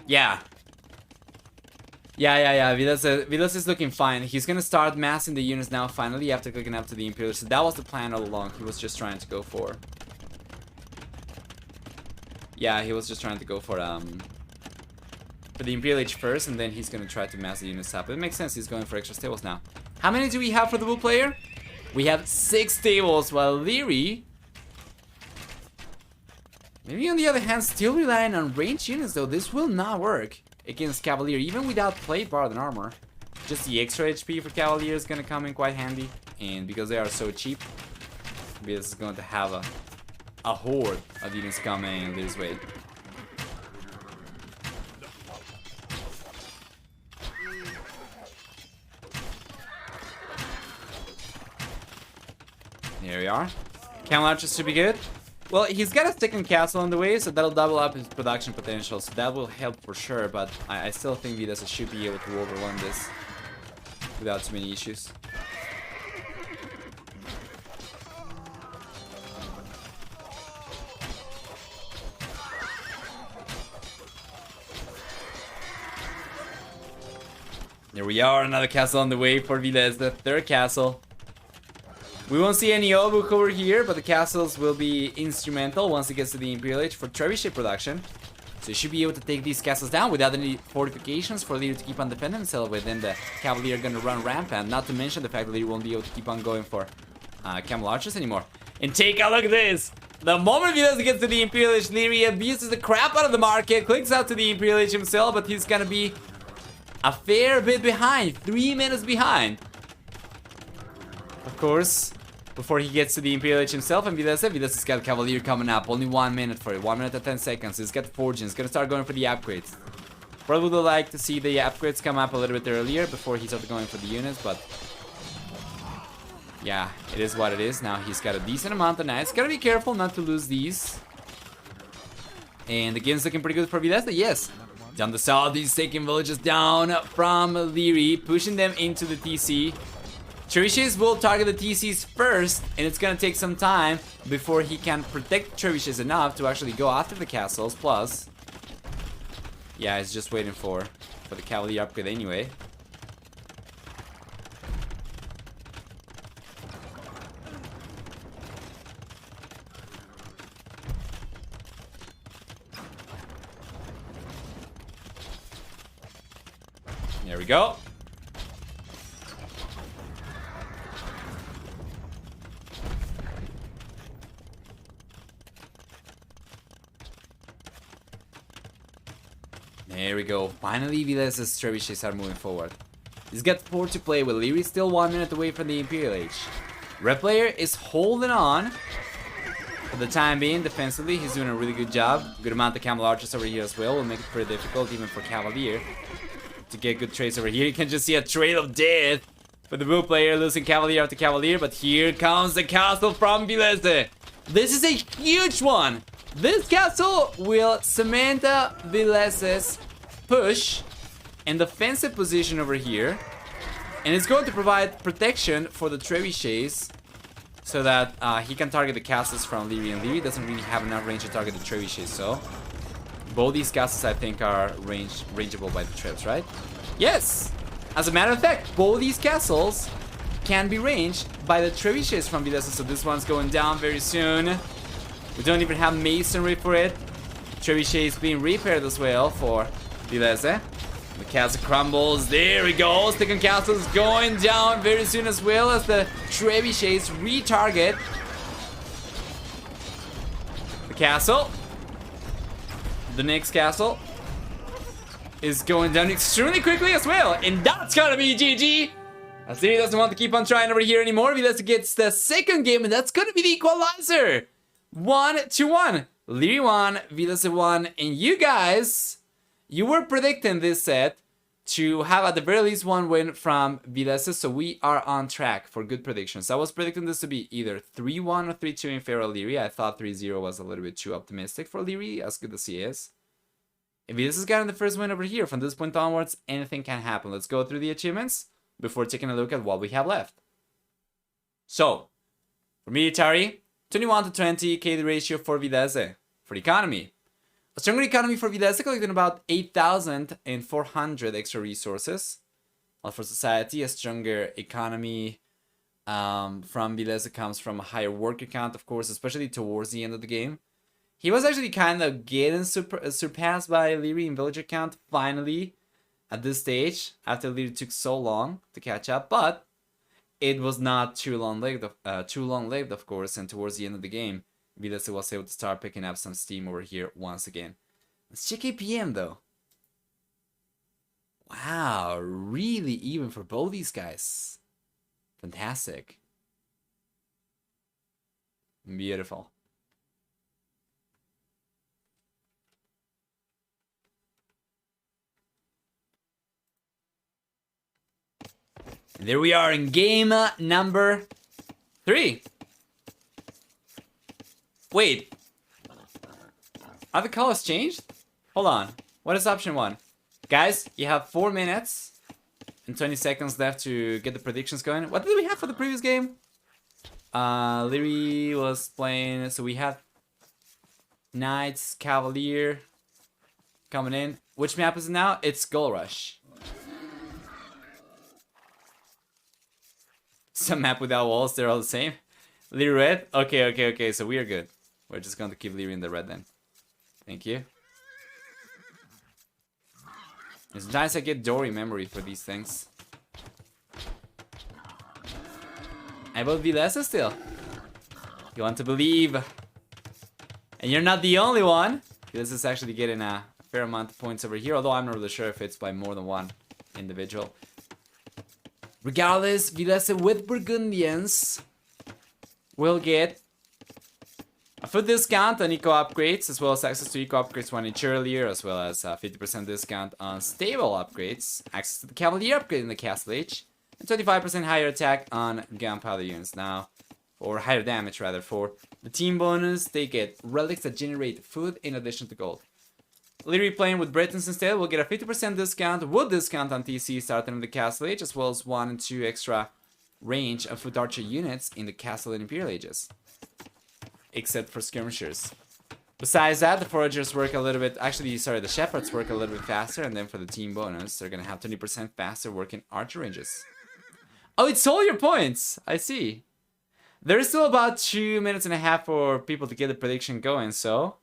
Yeah. Villese is looking fine. He's gonna start massing the units now finally after clicking up to the Imperial. So that was the plan all along. He was just trying to go for... Yeah, he was just trying to go for the Imperial Age first, and then he's gonna try to mass the units up. It makes sense, he's going for extra stables now. How many do we have for the blue player? We have 6 stables, while Liereyy... Maybe on the other hand, still relying on ranged units, though. This will not work against Cavalier, even without plate, bar, and armor. Just the extra HP for Cavalier is gonna come in quite handy, and because they are so cheap, this is going to have a horde of units coming this way. There we are. Camel archers should be good. Well, he's got a second castle on the way, so that'll double up his production potential, so that will help for sure, but I still think Villese should be able to overwhelm this. without too many issues. There we are, another castle on the way for Villese, the third castle. We won't see any Obuk over here, but the castles will be instrumental once it gets to the Imperial Age for trebuchet production. So you should be able to take these castles down without any fortifications for Liereyy to keep on defending himself with. Then the Cavalier are going to run rampant, not to mention the fact that Liereyy won't be able to keep on going for Camel Archers anymore. And take a look at this! The moment Villese gets to the Imperial Age, Liereyy abuses the crap out of the market, clicks out to the Imperial Age himself, but he's going to be a fair bit behind, 3 minutes behind. Of course, before he gets to the Imperial Age himself and Vilese's got Cavalier coming up. Only 1 minute for it, 1 minute and 10 seconds. He's got Forging, he's gonna start going for the upgrades. Probably would like to see the upgrades come up a little bit earlier before he started going for the units, but yeah, it is what it is. Now he's got a decent amount of knights. Gotta be careful not to lose these. And the game's looking pretty good for Villese, yes. Down the south, he's taking villages down from Liereyy, pushing them into the TC. Trebuchets will target the TCs first, and it's gonna take some time before he can protect trebuchets enough to actually go after the castles. Plus, yeah, he's just waiting for the Cavalier upgrade anyway. There we go. There we go. Finally, Vilese's trebuchets are moving forward. He's got 4 to play with. Liereyy still 1 minute away from the Imperial Age. Red player is holding on for the time being defensively. He's doing a really good job. Good amount of Camel Archers over here as well. Will make it pretty difficult even for Cavalier to get good trades over here. You can just see a trail of death for the blue player, losing Cavalier after Cavalier. But here comes the castle from Villese. This is a huge one. This castle will cement Vilese's push and defensive position over here. And it's going to provide protection for the trebuchets so that he can target the castles from Liereyy. And Liereyy doesn't really have enough range to target the trebuchets, so both these castles, I think, are rangeable by the trebs, right? Yes! As a matter of fact, both these castles can be ranged by the trebuchets from Villese, so this one's going down very soon. We don't even have masonry for it. Trebuchets being repaired as well for Villese. The castle crumbles. There we go. Second castle is going down very soon as well as the trebuchets retarget the castle. The next castle is going down extremely quickly as well. And that's gonna be GG. As Liereyy doesn't want to keep on trying over here anymore. Villese gets the second game, and that's gonna be the equalizer. 1-1. Liereyy won, Villese won, and you guys, you were predicting this set to have at the very least one win from Villese, so we are on track for good predictions. I was predicting this to be either 3-1 or 3-2 in favor of Liereyy. I thought 3-0 was a little bit too optimistic for Liereyy, as good as he is. If Villese is getting the first win over here, from this point onwards, anything can happen. Let's go through the achievements before taking a look at what we have left. So, for military, 21-20 KD ratio for Villese. For economy, a stronger economy for Villese, collecting about 8,400 extra resources. While for society, a stronger economy from Villese comes from a higher worker count, of course, especially towards the end of the game. He was actually kind of getting surpassed by Liereyy in villager count, finally, at this stage, after Liereyy took so long to catch up, but it was not too long-lived, of course, and towards the end of the game, Villese was able to start picking up some steam over here once again. Let's check APM, though. Wow, really even for both these guys. Fantastic. Beautiful. And there we are in game number 3. Wait. Are the colors changed? Hold on. What is option 1? Guys, you have 4 minutes. and 20 seconds left to get the predictions going. What did we have for the previous game? Liereyy was playing, so we had Knights, Cavalier coming in. Which map is it now? It's Gold Rush. Some map without walls, they're all the same. Liereyy red? Okay, so we are good. We're just going to keep Liereyy in the red then. Thank you. It's nice I get Dory memory for these things. I vote Villese still. You want to believe. And you're not the only one. Villese is actually getting a fair amount of points over here, although I'm not really sure if it's by more than one individual. Regardless, Villese with Burgundians will get a food discount on eco upgrades, as well as access to eco upgrades 1 inch earlier, as well as a 50% discount on stable upgrades, access to the Cavalier upgrade in the Castle Age, and 25% higher attack on gunpowder units now, or higher damage rather. For the team bonus, they get relics that generate food in addition to gold. Liereyy playing with Britons instead will get a 50% discount, wood discount on TC starting in the Castle Age, as well as 1 and 2 extra range of foot archer units in the Castle and Imperial Ages. Except for skirmishers. Besides that, the foragers work a little bit, the shepherds work a little bit faster, and then for the team bonus, they're gonna have 20% faster working archer ranges. Oh, it's all your points! I see. There's still about 2 minutes and a half for people to get the prediction going, so...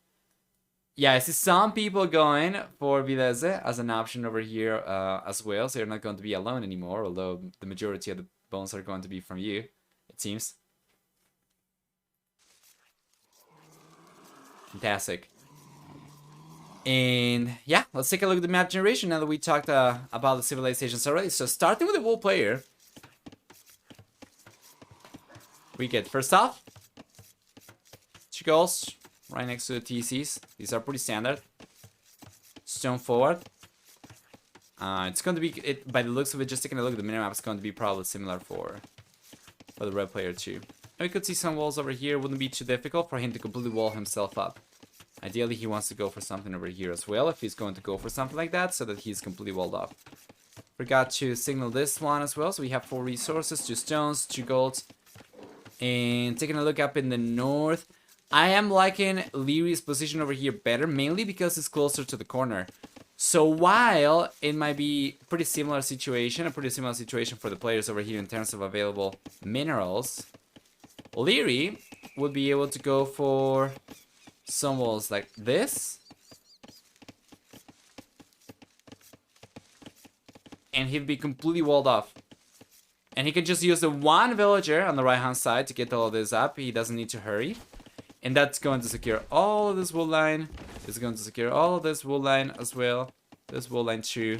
Yeah, I see some people going for Villese as an option over here as well, so you're not going to be alone anymore, although the majority of the bones are going to be from you, it seems. Fantastic. And yeah, let's take a look at the map generation now that we talked about the civilizations already. So starting with the wool player, we get first off 2 goals right next to the TCs. These are pretty standard. Stone forward. It's going to be, by the looks of it, just taking a look at the minimap, it's going to be probably similar for the red player too. We could see some walls over here. Wouldn't be too difficult for him to completely wall himself up. Ideally, he wants to go for something over here as well, if he's going to go for something like that, so that he's completely walled up. Forgot to signal this one as well, so we have 4 resources, 2 stones, 2 golds. And taking a look up in the north, I am liking Lierey's position over here better, mainly because it's closer to the corner. So while it might be a pretty similar situation for the players over here in terms of available minerals, Liereyy would be able to go for some walls like this. And he'd be completely walled off. And he can just use the 1 villager on the right hand side to get all of this up. He doesn't need to hurry. And that's going to secure all of this wool line. It's going to secure all of this wool line as well. This wool line too.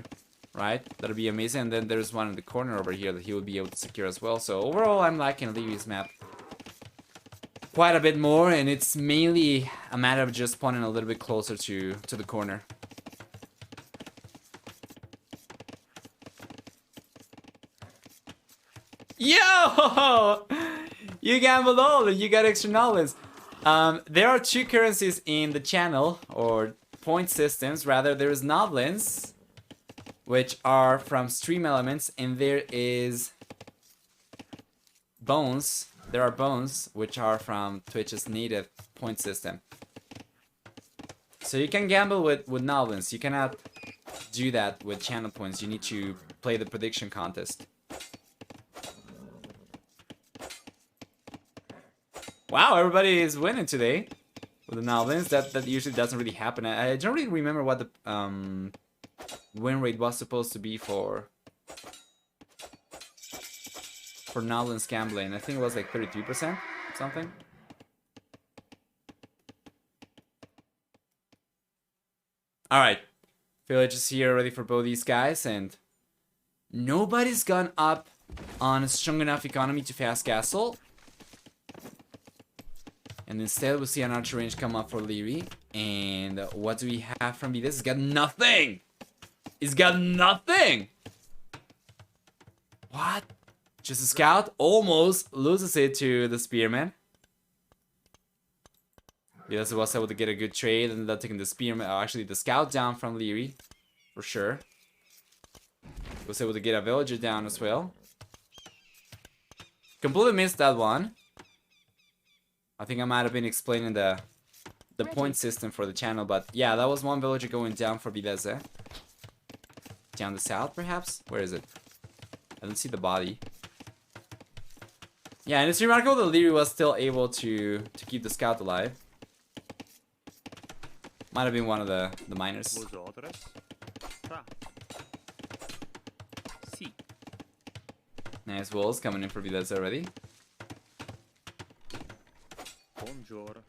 Right? That'll be amazing. And then there's one in the corner over here that he will be able to secure as well. So overall, I'm liking Lierey's map quite a bit more, and it's mainly a matter of just spawning a little bit closer to the corner. Yo! You gambled all and you got extra knowledge. There are 2 currencies in the channel, or point systems rather. There is Noblins, which are from stream elements, and there is Bones. There are Bones, which are from Twitch's native point system. So you can gamble with Noblins. You cannot do that with channel points. You need to play the prediction contest. Wow, everybody is winning today with the Noblins. That usually doesn't really happen. I don't really remember what the win rate was supposed to be for Noblins gambling. I think it was like 33% or something. Alright. Village is here ready for both these guys, and nobody's gone up on a strong enough economy to fast castle. And instead we see an archer range come up for Liereyy. And what do we have from Villese? It's got nothing! It's got nothing! What? Just a scout almost loses it to the spearman. Villese was able to get a good trade, and then taking the spearman, actually the scout down from Liereyy, for sure. Was able to get a villager down as well. Completely missed that one. I think I might have been explaining the point system for the channel, but yeah, that was one villager going down for Villese. Down the south, perhaps? Where is it? I don't see the body. Yeah, and it's remarkable that Liereyy was still able to keep the scout alive. Might have been one of the miners. Vosotros? Tá. Sì. Nice walls coming in for Villese already. Buongiorno.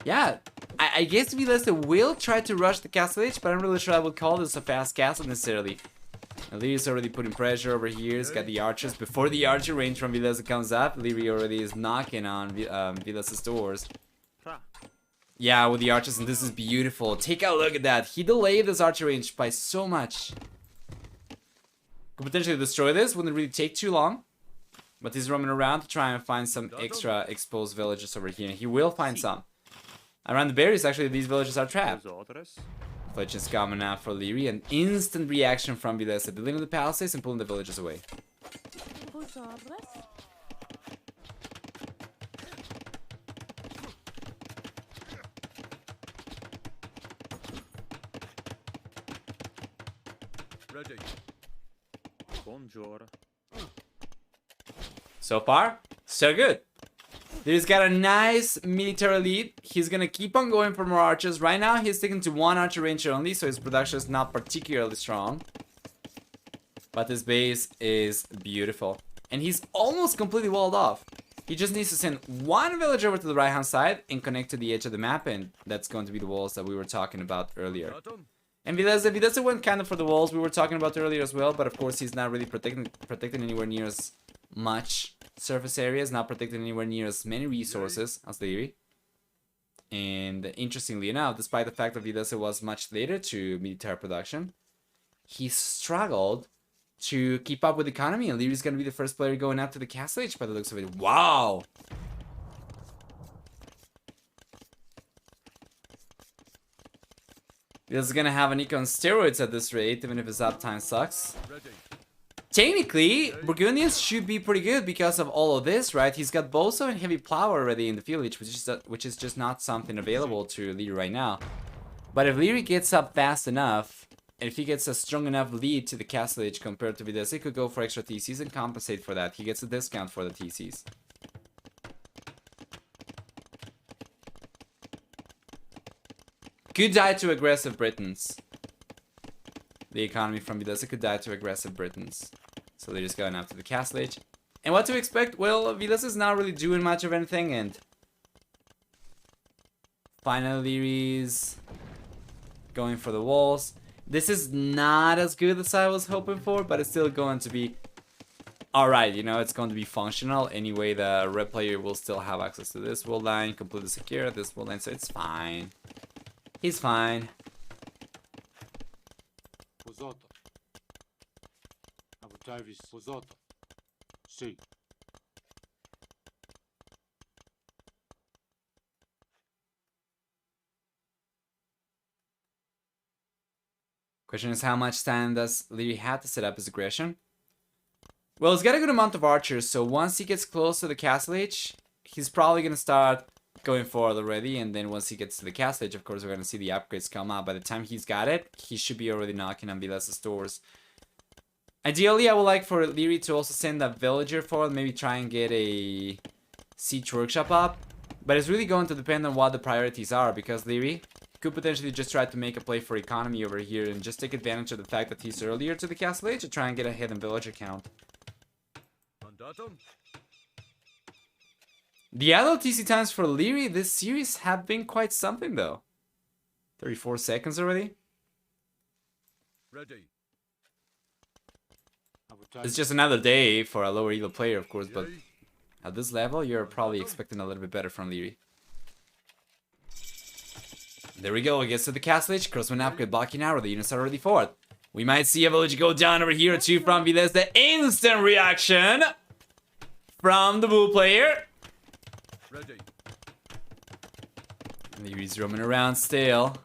Yeah, I guess Villese will try to rush the castle age, but I'm really sure I would call this a fast castle necessarily. Lierey's already putting pressure over here. He's got the archers. Before the archer range from Villese comes up, Liereyy already is knocking on Villese's doors. Tá. Yeah, with the archers, and this is beautiful. Take a look at that. He delayed this archer range by so much. Could potentially destroy this. Wouldn't really take too long. But he's roaming around to try and find some extra exposed villages over here. He will find some. Around the berries, actually, these villages are trapped. Vosotros? Fletch is coming out for Liereyy. An instant reaction from Villese. Building the palisades and pulling the villages away. Ready. Buongiorno. So far, so good. He's got a nice military lead. He's gonna keep on going for more archers. Right now, he's sticking to one archer ranger only, so his production is not particularly strong. But his base is beautiful. And he's almost completely walled off. He just needs to send one village over to the right-hand side and connect to the edge of the map, and that's going to be the walls that we were talking about earlier. Gotowy. And Villese went kind of for the walls we were talking about earlier as well, but of course he's not really protecting anywhere near as much surface areas, not protecting anywhere near as many resources as Liereyy. And interestingly enough, despite the fact that Villese was much later to military production, he struggled to keep up with the economy, and Lierey's gonna be the first player going up to the castle age by the looks of it. Wow! Villese is gonna have an eco on steroids at this rate, even if his uptime sucks. Ready. Technically, Burgundians should be pretty good because of all of this, right? He's got Boso and Heavy Plow already in the village, which is just not something available to Liereyy right now. But if Liereyy gets up fast enough, and if he gets a strong enough lead to the castle age compared to Villese, he could go for extra TCs and compensate for that. He gets a discount for the TCs. Could die to aggressive Britons. The economy from Villese could die to aggressive Britons. So they're just going after the castle age. And what to expect? Well, Villese is not really doing much of anything, and finally Lierey's going for the walls. This is not as good as I was hoping for, but it's still going to be alright, you know, it's going to be functional. Anyway, the red player will still have access to this wall line, completely secure this wall line, so it's fine. He's fine. Pozoto. Abutavis Pozoto. Sí. Question is, how much time does Liereyy have to set up his aggression? Well, he's got a good amount of archers, so once he gets close to the castle age, he's probably going to start going forward already, and then once he gets to the castle age, of course, we're going to see the upgrades come up. By the time he's got it, he should be already knocking on Villese's doors. Ideally, I would like for Liereyy to also send a villager forward, maybe try and get a siege workshop up, but it's really going to depend on what the priorities are, because Liereyy could potentially just try to make a play for economy over here and just take advantage of the fact that he's earlier to the castle age to try and get a hidden villager count. Mandatum. The adult TC times for Liereyy this series have been quite something though. 34 seconds already. Ready. It's just another day for a lower elo player, of course, but Liereyy. at this level, you're probably expecting a little bit better from Liereyy. There we go, he gets to the castle age, crossman upgrade, blocking arrow, the units are already forward. We might see a village go down over here too from Villese. The instant reaction from the blue player. Ready. He's roaming around still.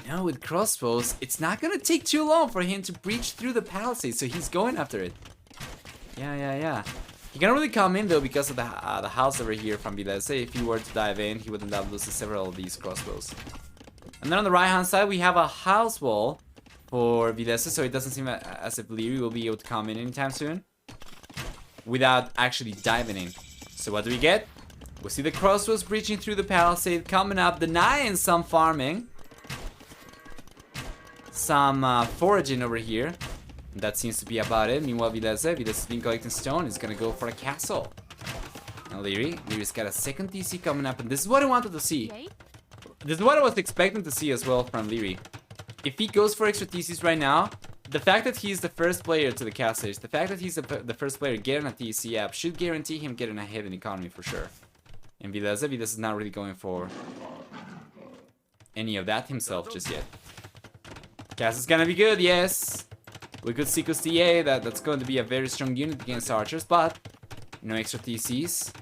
You know, with crossbows, it's not gonna take too long for him to breach through the palisade, so he's going after it. Yeah. He can't really come in though because of the house over here from Villese. If he were to dive in, he would end up losing several of these crossbows. And then on the right hand side, we have a house wall for Villese, so it doesn't seem as if Liereyy will be able to come in anytime soon without actually diving in. So what do we get? We see the crossbows breaching through the palisade, coming up, denying some farming. Some foraging over here. And that seems to be about it. Meanwhile, Villese's been collecting stone. Is gonna go for a castle. And Lierey's got a second TC coming up, and this is what I wanted to see. This is what I was expecting to see as well from Liereyy. If he goes for extra TCs right now, the fact that he's the first player to the castle stage, the fact that he's the first player getting a TC app should guarantee him getting ahead in economy for sure. And Villese is not really going for any of that himself just yet. Cast is gonna be good, yes. We could see Tia, that's going to be a very strong unit against archers, but no extra TCs.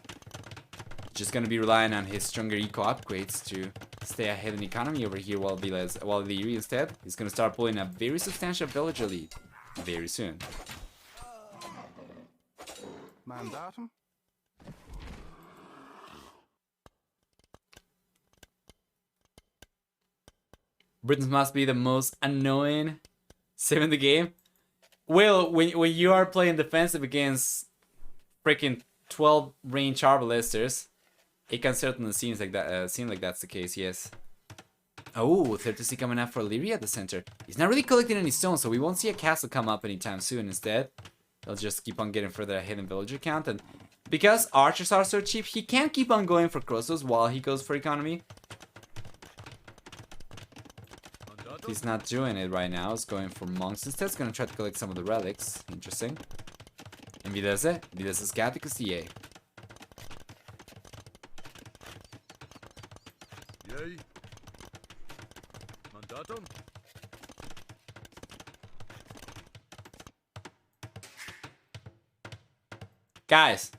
Just gonna be relying on his stronger eco upgrades to stay ahead in economy over here while Liereyy instead is gonna start pulling a very substantial villager lead very soon. Mandatum? Britons must be the most annoying sim in the game. Well, when you are playing defensive against freaking 12 range arbalesters, it can certainly seem like that's the case, yes. Oh, 30C coming up for Liereyy at the center. He's not really collecting any stones, so we won't see a castle come up anytime soon. Instead, they'll just keep on getting further ahead in villager count. And because archers are so cheap, he can't keep on going for crossbows while he goes for economy. He's not doing it right now. He's going for monks instead. He's gonna try to collect some of the relics. Interesting. And Vilese's got the Castilla. Yay. Mandatum. Guys,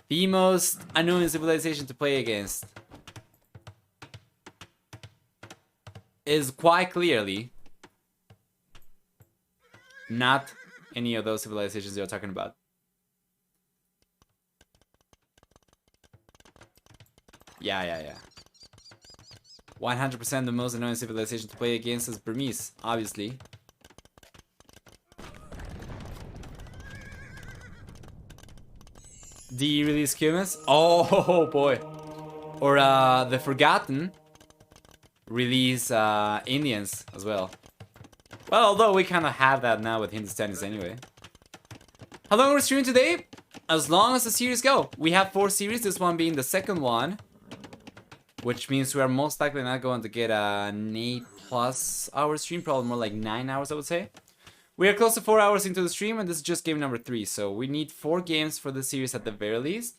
the most annoying civilization to play against is quite clearly not any of those civilizations you're talking about. Yeah. 100% the most annoying civilization to play against is Burmese, obviously. The release humans? Oh boy. Or the Forgotten release Indians as well. Well, although we kind of have that now with Hindustanis anyway. How long are we streaming today? As long as the series go. We have 4 series, this one being the second one. Which means we are most likely not going to get an 8+ hour stream, probably more like 9 hours I would say. We are close to 4 hours into the stream and this is just game number 3. So we need 4 games for the series at the very least.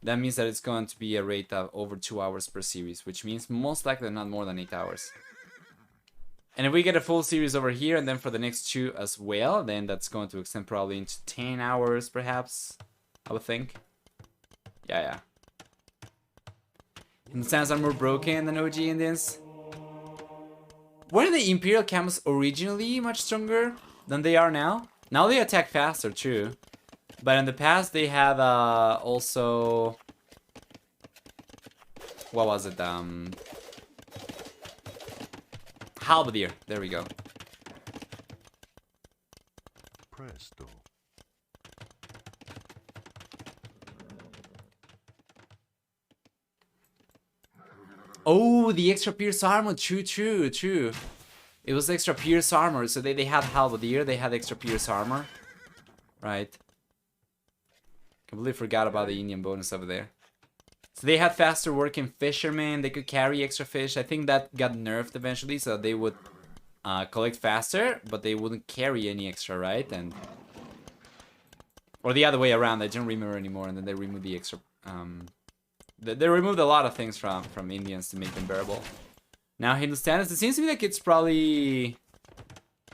That means that it's going to be a rate of over 2 hours per series, which means most likely not more than 8 hours. And if we get a full series over here and then for the next 2 as well, then that's going to extend probably into 10 hours perhaps, I would think. Yeah. Hindustans are more broken than OG Indians. Weren't the Imperial Camels originally much stronger than they are now? Now they attack faster too. But in the past they had also... What was it? Halberdier. There we go. Presto. Oh, the extra pierce armor. True. It was extra pierce armor. So they had Halberdier, they had extra pierce armor. Right. Completely forgot about the Indian bonus over there. So they had faster working fishermen. They could carry extra fish. I think that got nerfed eventually, so they would collect faster, but they wouldn't carry any extra, right? And or the other way around. I don't remember anymore. And then they removed the extra. They removed a lot of things from Indians to make them bearable. Now Hindustanis, it seems to me like it's probably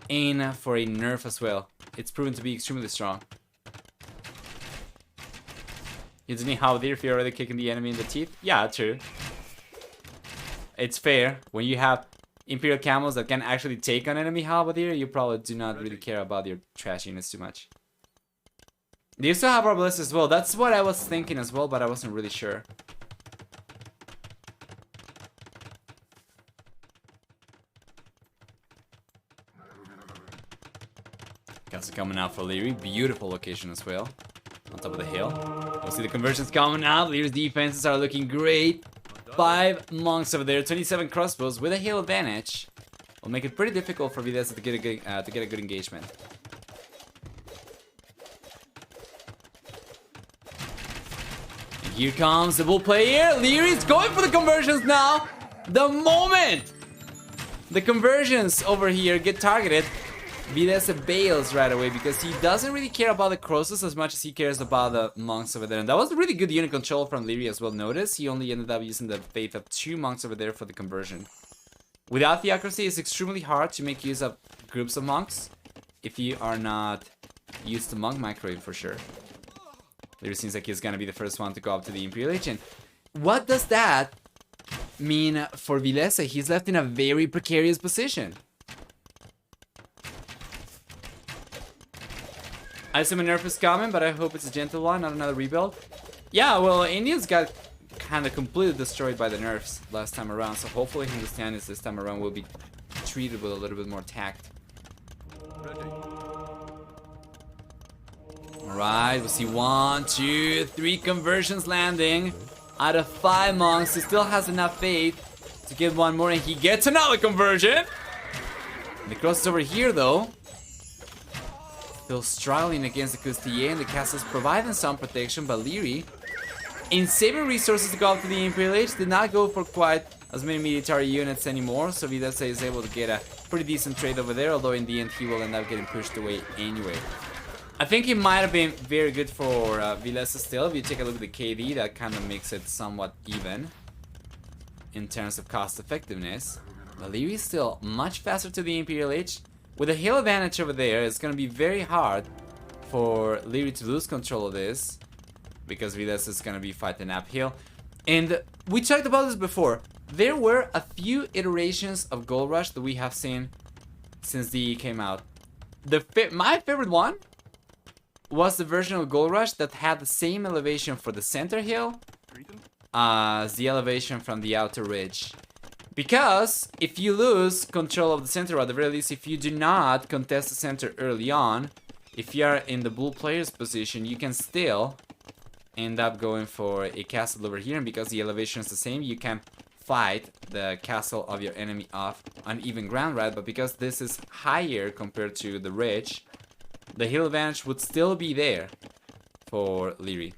in for a nerf as well. It's proven to be extremely strong. You didn't need Halberdier if you're already kicking the enemy in the teeth? Yeah, true. it's fair. When you have Imperial Camels that can actually take on enemy halberdier, you probably do not really care about your trash units too much. They used to have Arbalest as well. That's what I was thinking as well, but I wasn't really sure. Castle coming out for Liereyy. Beautiful location as well. On top of the hill. We'll see the conversions coming out. Lierey's defenses are looking great. 5 monks over there. 27 crossbows with a hill advantage. Will make it pretty difficult for Villese to get a good engagement. And here comes the bull player. Lierey's going for the conversions now. The moment the conversions over here get targeted, Villese bails right away because he doesn't really care about the crosses as much as he cares about the monks over there. And that was a really good unit control from Liereyy as well. Notice he only ended up using the faith of 2 monks over there for the conversion. Without theocracy, it's extremely hard to make use of groups of monks if you are not used to monk microwave for sure. Liereyy seems like he's gonna be the first one to go up to the Imperial Legion. What does that mean for Villese? He's left in a very precarious position. I assume a nerf is coming, but I hope it's a gentle one, not another rebuild. Yeah, well, Indians got kind of completely destroyed by the nerfs last time around, so hopefully Hindustanis this time around will be treated with a little bit more tact. Ready. Alright, we'll see 1, 2, 3 conversions landing. Out of 5 monks, he still has enough faith to get one more, and he gets another conversion. And the cross is over here, though. Still struggling against the Couturier, and the castles providing some protection, but Liereyy, in saving resources to go up to the Imperial Age, did not go for quite as many military units anymore, so Villese is able to get a pretty decent trade over there, although in the end he will end up getting pushed away anyway. I think it might have been very good for Villese still. If you take a look at the KD, that kind of makes it somewhat even in terms of cost effectiveness. But Liereyy is still much faster to the Imperial Age. With a hill advantage over there, it's going to be very hard for Liereyy to lose control of this, because Villese is going to be fighting uphill. And we talked about this before. There were a few iterations of Gold Rush that we have seen since DE came out. My favorite one was the version of Gold Rush that had the same elevation for the center hill as the elevation from the outer ridge. Because if you lose control of the center, or at the very least if you do not contest the center early on, if you are in the blue player's position, you can still end up going for a castle over here, and because the elevation is the same, you can fight the castle of your enemy off on even ground, right? But because this is higher compared to the ridge, the hill advantage would still be there for Liereyy.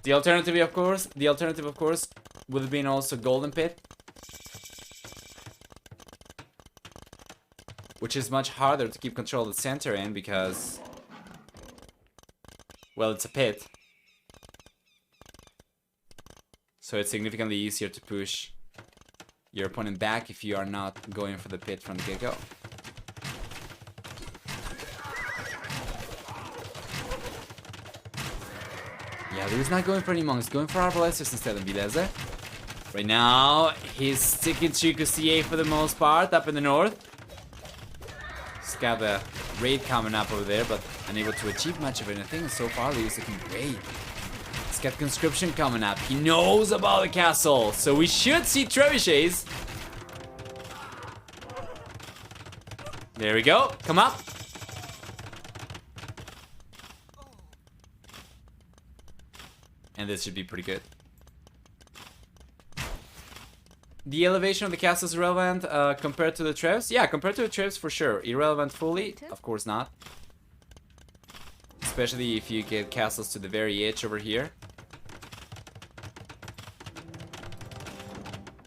The alternative, of course, would have been also Golden Pit, which is much harder to keep control of the center in because, well, it's a pit. So it's significantly easier to push your opponent back if you are not going for the pit from the get-go. Yeah, he's not going for any monks, going for Arbalesters instead of Villese. Right now, he's sticking to Couturier for the most part, up in the north. He's got the raid coming up over there, but unable to achieve much of anything. And so far, he's looking great. He's got conscription coming up. He knows about the castle, so we should see trebuchets. There we go. Come up. And this should be pretty good. The elevation of the castle is relevant compared to the trebs? Yeah, compared to the trebs for sure. Irrelevant fully? Of course not. Especially if you get castles to the very edge over here.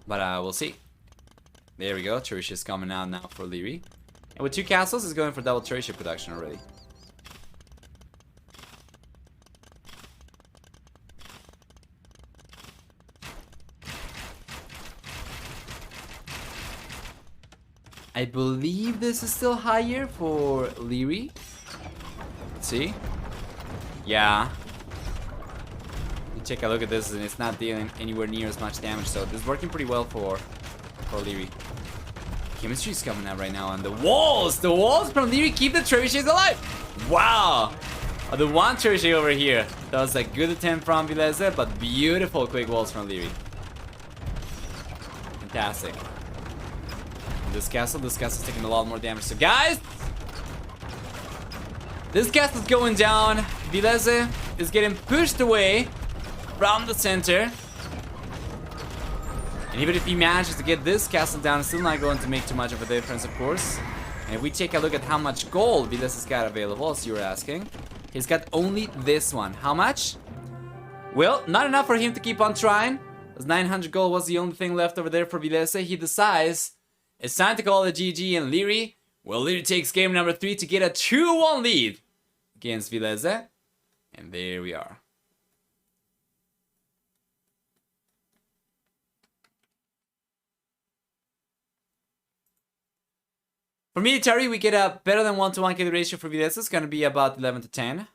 But we'll see. There we go. Trebuchet is coming out now for Liereyy. And with 2 castles, it's going for double trebuchet production already. I believe this is still higher for Liereyy. Let's see. Yeah. You take a look at this and it's not dealing anywhere near as much damage, so this is working pretty well for Liereyy. Chemistry's coming out right now, and the walls from Liereyy keep the trebuchets alive. Wow. Oh, the one trebuchet over here. That was a good attempt from Villese, but beautiful quick walls from Liereyy. Fantastic. And this castle's taking a lot more damage. So guys, this castle's going down. Villese is getting pushed away from the center. And even if he manages to get this castle down, it's still not going to make too much of a difference, of course. And if we take a look at how much gold Vilese's got available, as you were asking, he's got only this one. How much? Well, not enough for him to keep on trying. As 900 gold was the only thing left over there for Villese. He decides it's time to call it GG, and Liereyy, well, Liereyy takes game number 3 to get a 2-1 lead against Villese. And there we are. For military, we get a better than 1-to-1 kill ratio for Villese. It's going to be about 11 to 10.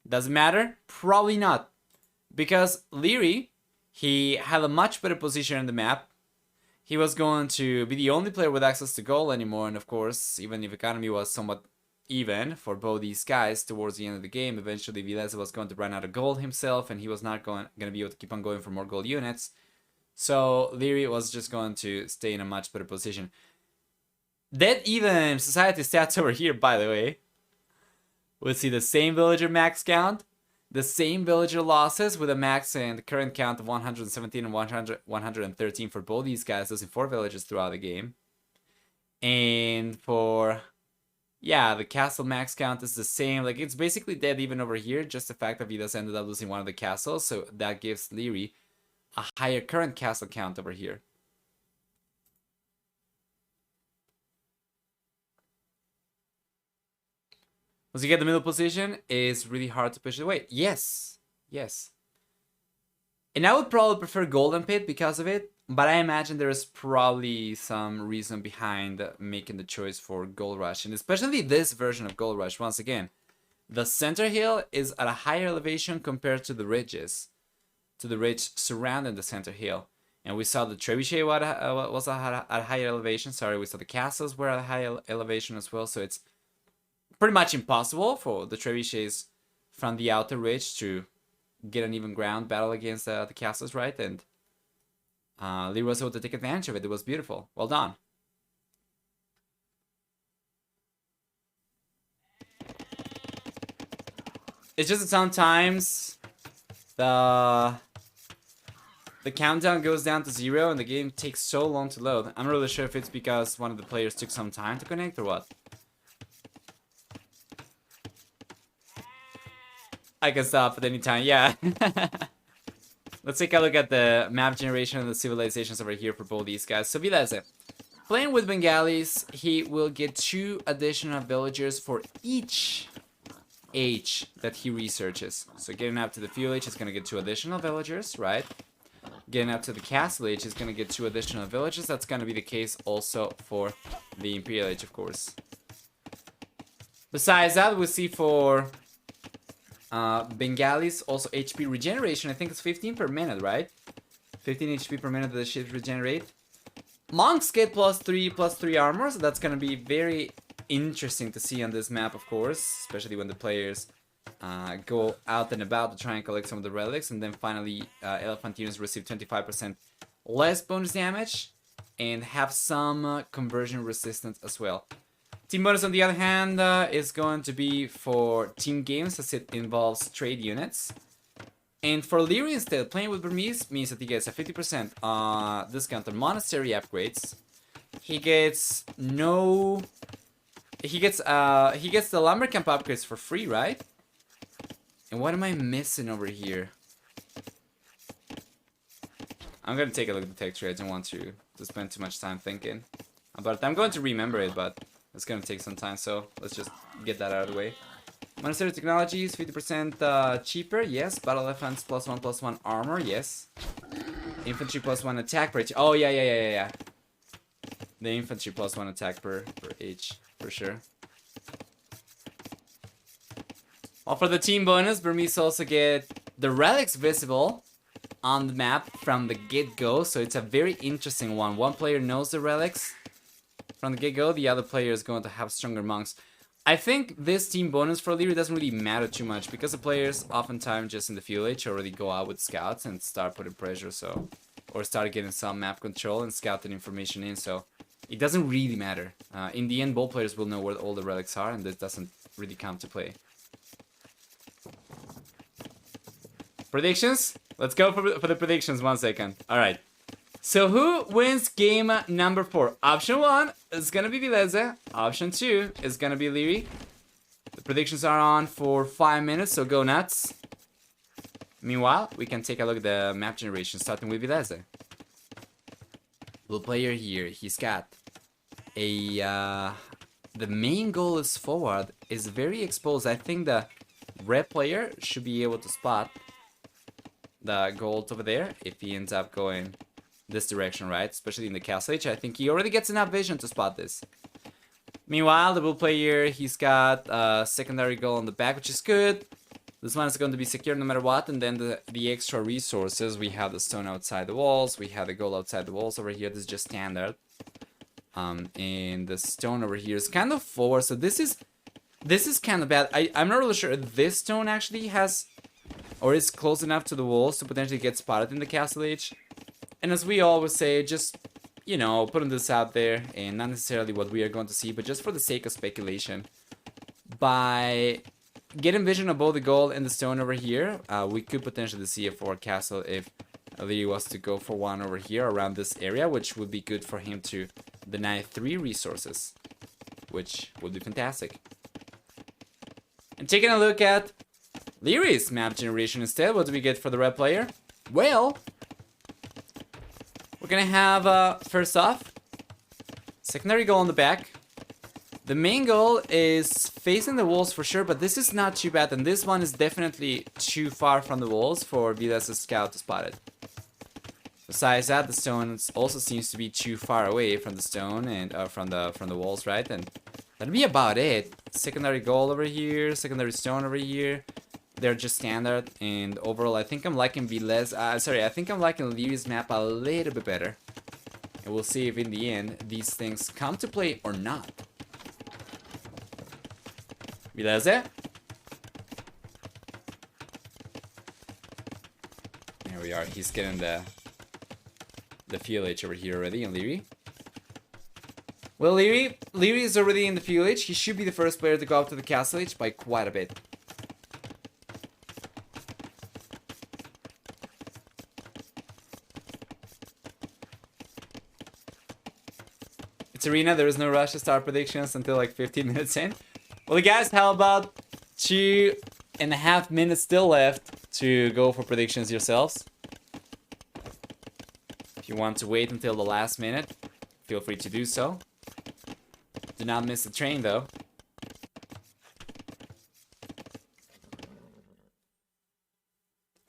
Does it matter? Probably not. Because Liereyy, he had a much better position on the map. He was going to be the only player with access to goal anymore. And of course, even if economy was somewhat even for both these guys towards the end of the game, eventually Villese was going to run out of gold himself. And he was not going to be able to keep on going for more gold units. So Liereyy was just going to stay in a much better position. Dead even society stats over here, by the way. We'll see the same villager max count, the same villager losses with a max and current count of 117 and 113 for both these guys, losing 4 villagers throughout the game. And for, yeah, the castle max count is the same. Like, it's basically dead even over here, just the fact that he just ended up losing one of the castles, so that gives Liereyy a higher current castle count over here. Once you get the middle position, it's really hard to push it away. Yes. Yes. And I would probably prefer Golden Pit because of it, but I imagine there is probably some reason behind making the choice for Gold Rush, and especially this version of Gold Rush. Once again, the center hill is at a higher elevation compared to the ridges, to the ridge surrounding the center hill. And we saw the trebuchet was at a higher elevation. Sorry, we saw the castles were at a higher elevation as well, so it's pretty much impossible for the trebuchets from the outer ridge to get an even ground battle against the castles, right? And Liereyy was able to take advantage of it. It was beautiful. Well done. It's just that sometimes the countdown goes down to 0 and the game takes so long to load. I'm not really sure if it's because one of the players took some time to connect or what. I can stop at any time, yeah. Let's take a look at the map generation and the civilizations over here for both these guys. So Villese, playing with Bengalis, he will get 2 additional villagers for each age that he researches. So getting up to the fuel age is going to get 2 additional villagers, right? Getting up to the castle age is going to get 2 additional villagers. That's going to be the case also for the imperial age, of course. Besides that, we see for Bengalis also HP regeneration. I think it's 15 per minute, right? 15 HP per minute that the ships regenerate. Monks get +3 armor, so that's gonna be very interesting to see on this map, of course, especially when the players go out and about to try and collect some of the relics. And then finally, Elephantinos receive 25% less bonus damage and have some conversion resistance as well. Team bonus, on the other hand, is going to be for team games, as it involves trade units. And for Liereyy instead, playing with Burmese means that he gets a 50% discount on monastery upgrades. He gets no... He gets the lumber camp upgrades for free, right? And what am I missing over here? I'm gonna take a look at the texture. I don't want to spend too much time thinking about it. I'm going to remember it, but it's gonna take some time, so let's just get that out of the way. Monastery technologies, 50% cheaper, yes. Battle elephants +1/+1 armor, yes. Infantry +1 attack per... Oh, yeah. The infantry +1 attack per age, for sure. Well, for the team bonus, Burmese also get the relics visible on the map from the get-go, so it's a very interesting one. One player knows the relics from the get-go, the other player is going to have stronger monks. I think this team bonus for Liereyy doesn't really matter too much because the players oftentimes just in the village already go out with scouts and start putting pressure, so or start getting some map control and scouting information in, so it doesn't really matter. In the end, both players will know where all the relics are, and this doesn't really come to play. Predictions? Let's go for the predictions 1 second. Alright. So who wins game number 4? Option 1 is gonna be Villese. Option 2 is gonna be Liereyy. The predictions are on for 5 minutes, so go nuts. Meanwhile, we can take a look at the map generation, starting with Villese. Blue player here, he's got a... the main goal is forward, is very exposed. I think the red player should be able to spot the gold over there if he ends up going this direction, right? Especially in the castle age. I think he already gets enough vision to spot this. Meanwhile, the blue player, he's got a secondary goal on the back, which is good. This one is going to be secure no matter what. And then the extra resources, we have the stone outside the walls, we have the gold outside the walls over here. This is just standard. And the stone over here is kind of forward, so this is kind of bad. I'm not really sure if this stone actually has or is close enough to the walls to potentially get spotted in the castle age. And as we always say, just, you know, putting this out there, and not necessarily what we are going to see, but just for the sake of speculation, by getting vision of both the gold and the stone over here, we could potentially see a forward castle if Liereyy was to go for one over here around this area, which would be good for him to deny 3 resources, which would be fantastic. And taking a look at Lierey's map generation instead, what do we get for the red player? Well, we're gonna have, first off, secondary goal on the back. The main goal is facing the walls for sure, but this is not too bad, and this one is definitely too far from the walls for Vilese's scout to spot it. Besides that, the stone also seems to be too far away from the stone and from the walls, right? And that'd be about it. Secondary goal over here, secondary stone over here. They're just standard, and overall, I think I'm liking Villese. I think I'm liking Lierey's map a little bit better. And we'll see if in the end these things come to play or not. Villese. There we are. He's getting the fuel age over here already in Liereyy. Well, Liereyy is already in the fuel age. He should be the first player to go up to the castle age by quite a bit. It's arena, there is no rush to start predictions until like 15 minutes in. Well, guys, how about 2.5 minutes still left to go for predictions yourselves? If you want to wait until the last minute, feel free to do so. Do not miss the train, though.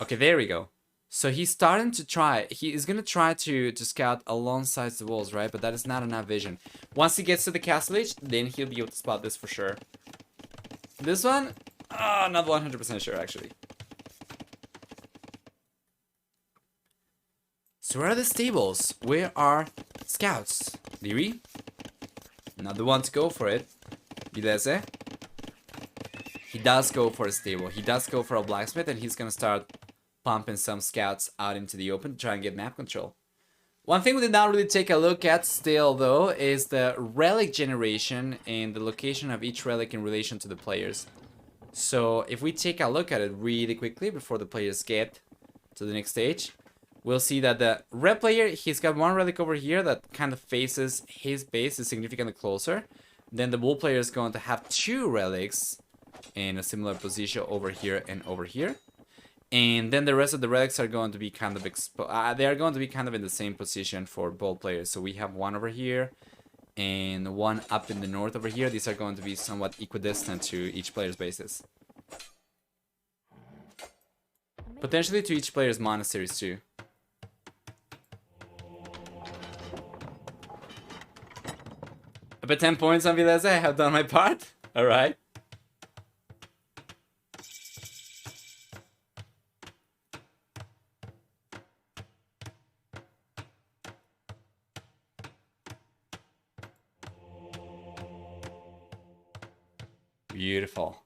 Okay, there we go. So he's starting to try. He is gonna try to scout alongside the walls, right? But that is not enough vision. Once he gets to the castle age, then he'll be able to spot this for sure. This one, not 100% sure actually. So where are the stables? Where are scouts? Liereyy? Not the one to go for it. Villese? He does go for a stable. He does go for a blacksmith, and he's gonna start pumping some scouts out into the open to try and get map control. One thing we did not really take a look at still, though, is the relic generation and the location of each relic in relation to the players. So if we take a look at it really quickly before the players get to the next stage, we'll see that the red player, he's got one relic over here that kind of faces his base, is significantly closer. Then the blue player is going to have 2 relics in a similar position over here and over here. And then the rest of the relics are going to be kind of they are going to be kind of in the same position for both players. So we have one over here and one up in the north over here. These are going to be somewhat equidistant to each player's bases. Potentially to each player's monasteries too. I bet 10 points on Villese. I have done my part. Alright. Beautiful.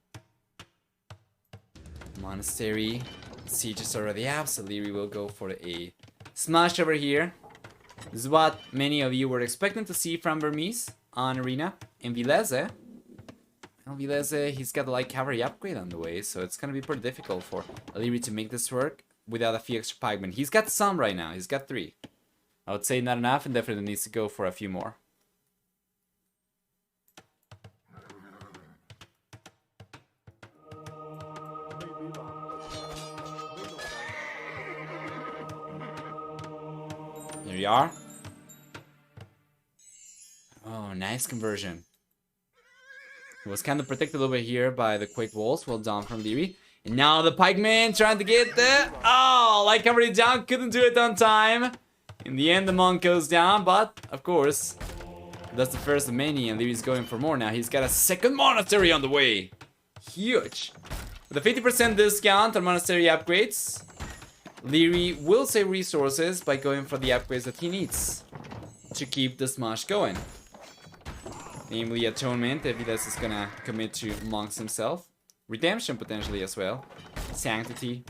Monastery. Sieges already up, so Liereyy will go for a smash over here. This is what many of you were expecting to see from Burmese on Arena. In Villese, well, Villese, he's got the light cavalry upgrade on the way, so it's gonna be pretty difficult for Liereyy to make this work without a few extra pikemen. He's got some right now, he's got 3. I would say not enough and definitely needs to go for a few more. Here we are. Oh, nice conversion. It was kind of protected over here by the quick walls. Well done from Liereyy. And now the pikeman trying to get the... Oh, like already down. Couldn't do it on time. In the end, the monk goes down. But, of course, that's the first of many. And Lierey's going for more now. He's got a second monastery on the way. Huge. With a 50% discount on monastery upgrades, Liereyy will save resources by going for the upgrades that he needs to keep the smash going. Namely, Atonement, if Villese is gonna commit to monks himself. Redemption, potentially, as well. Sanctity.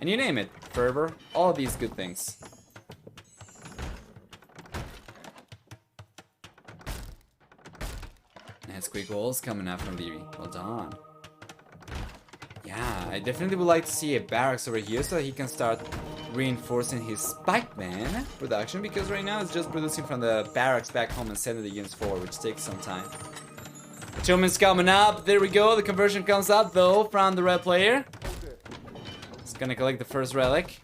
And you name it. Fervor. All these good things. Nice quick walls coming up from Liereyy. Well done. Yeah, I definitely would like to see a barracks over here so that he can start reinforcing his pikeman production, because right now it's just producing from the barracks back home and sending the units forward, which takes some time. Atonement's coming up. There we go. The conversion comes up though from the red player. It's gonna collect the first relic.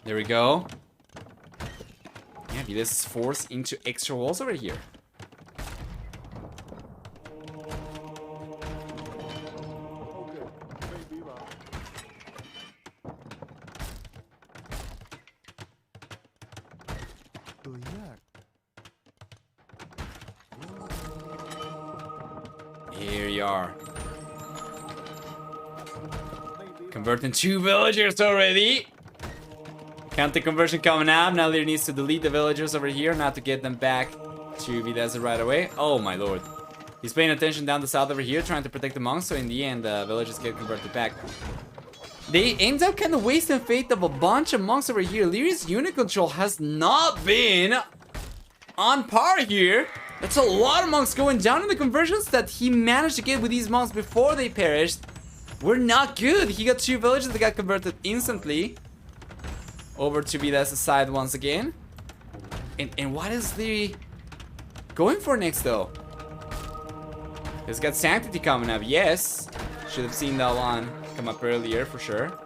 There we go. Yeah, Villese is forced into extra walls over here. Here you are. Converting 2 villagers already. Count the conversion coming out. Now Liereyy needs to delete the villagers over here, not to get them back to Villese right away. Oh my lord. He's paying attention down the south over here, trying to protect the monks, so in the end, the villagers get converted back. They end up kind of wasting fate of a bunch of monks over here. Lierey's unit control has not been on par here. That's a lot of monks going down, in the conversions that he managed to get with these monks before they perished were not good. He got 2 villages that got converted instantly over to Vilese's side once again. And what is the going for next though? He's got Sanctity coming up, yes. Should have seen that one come up earlier for sure.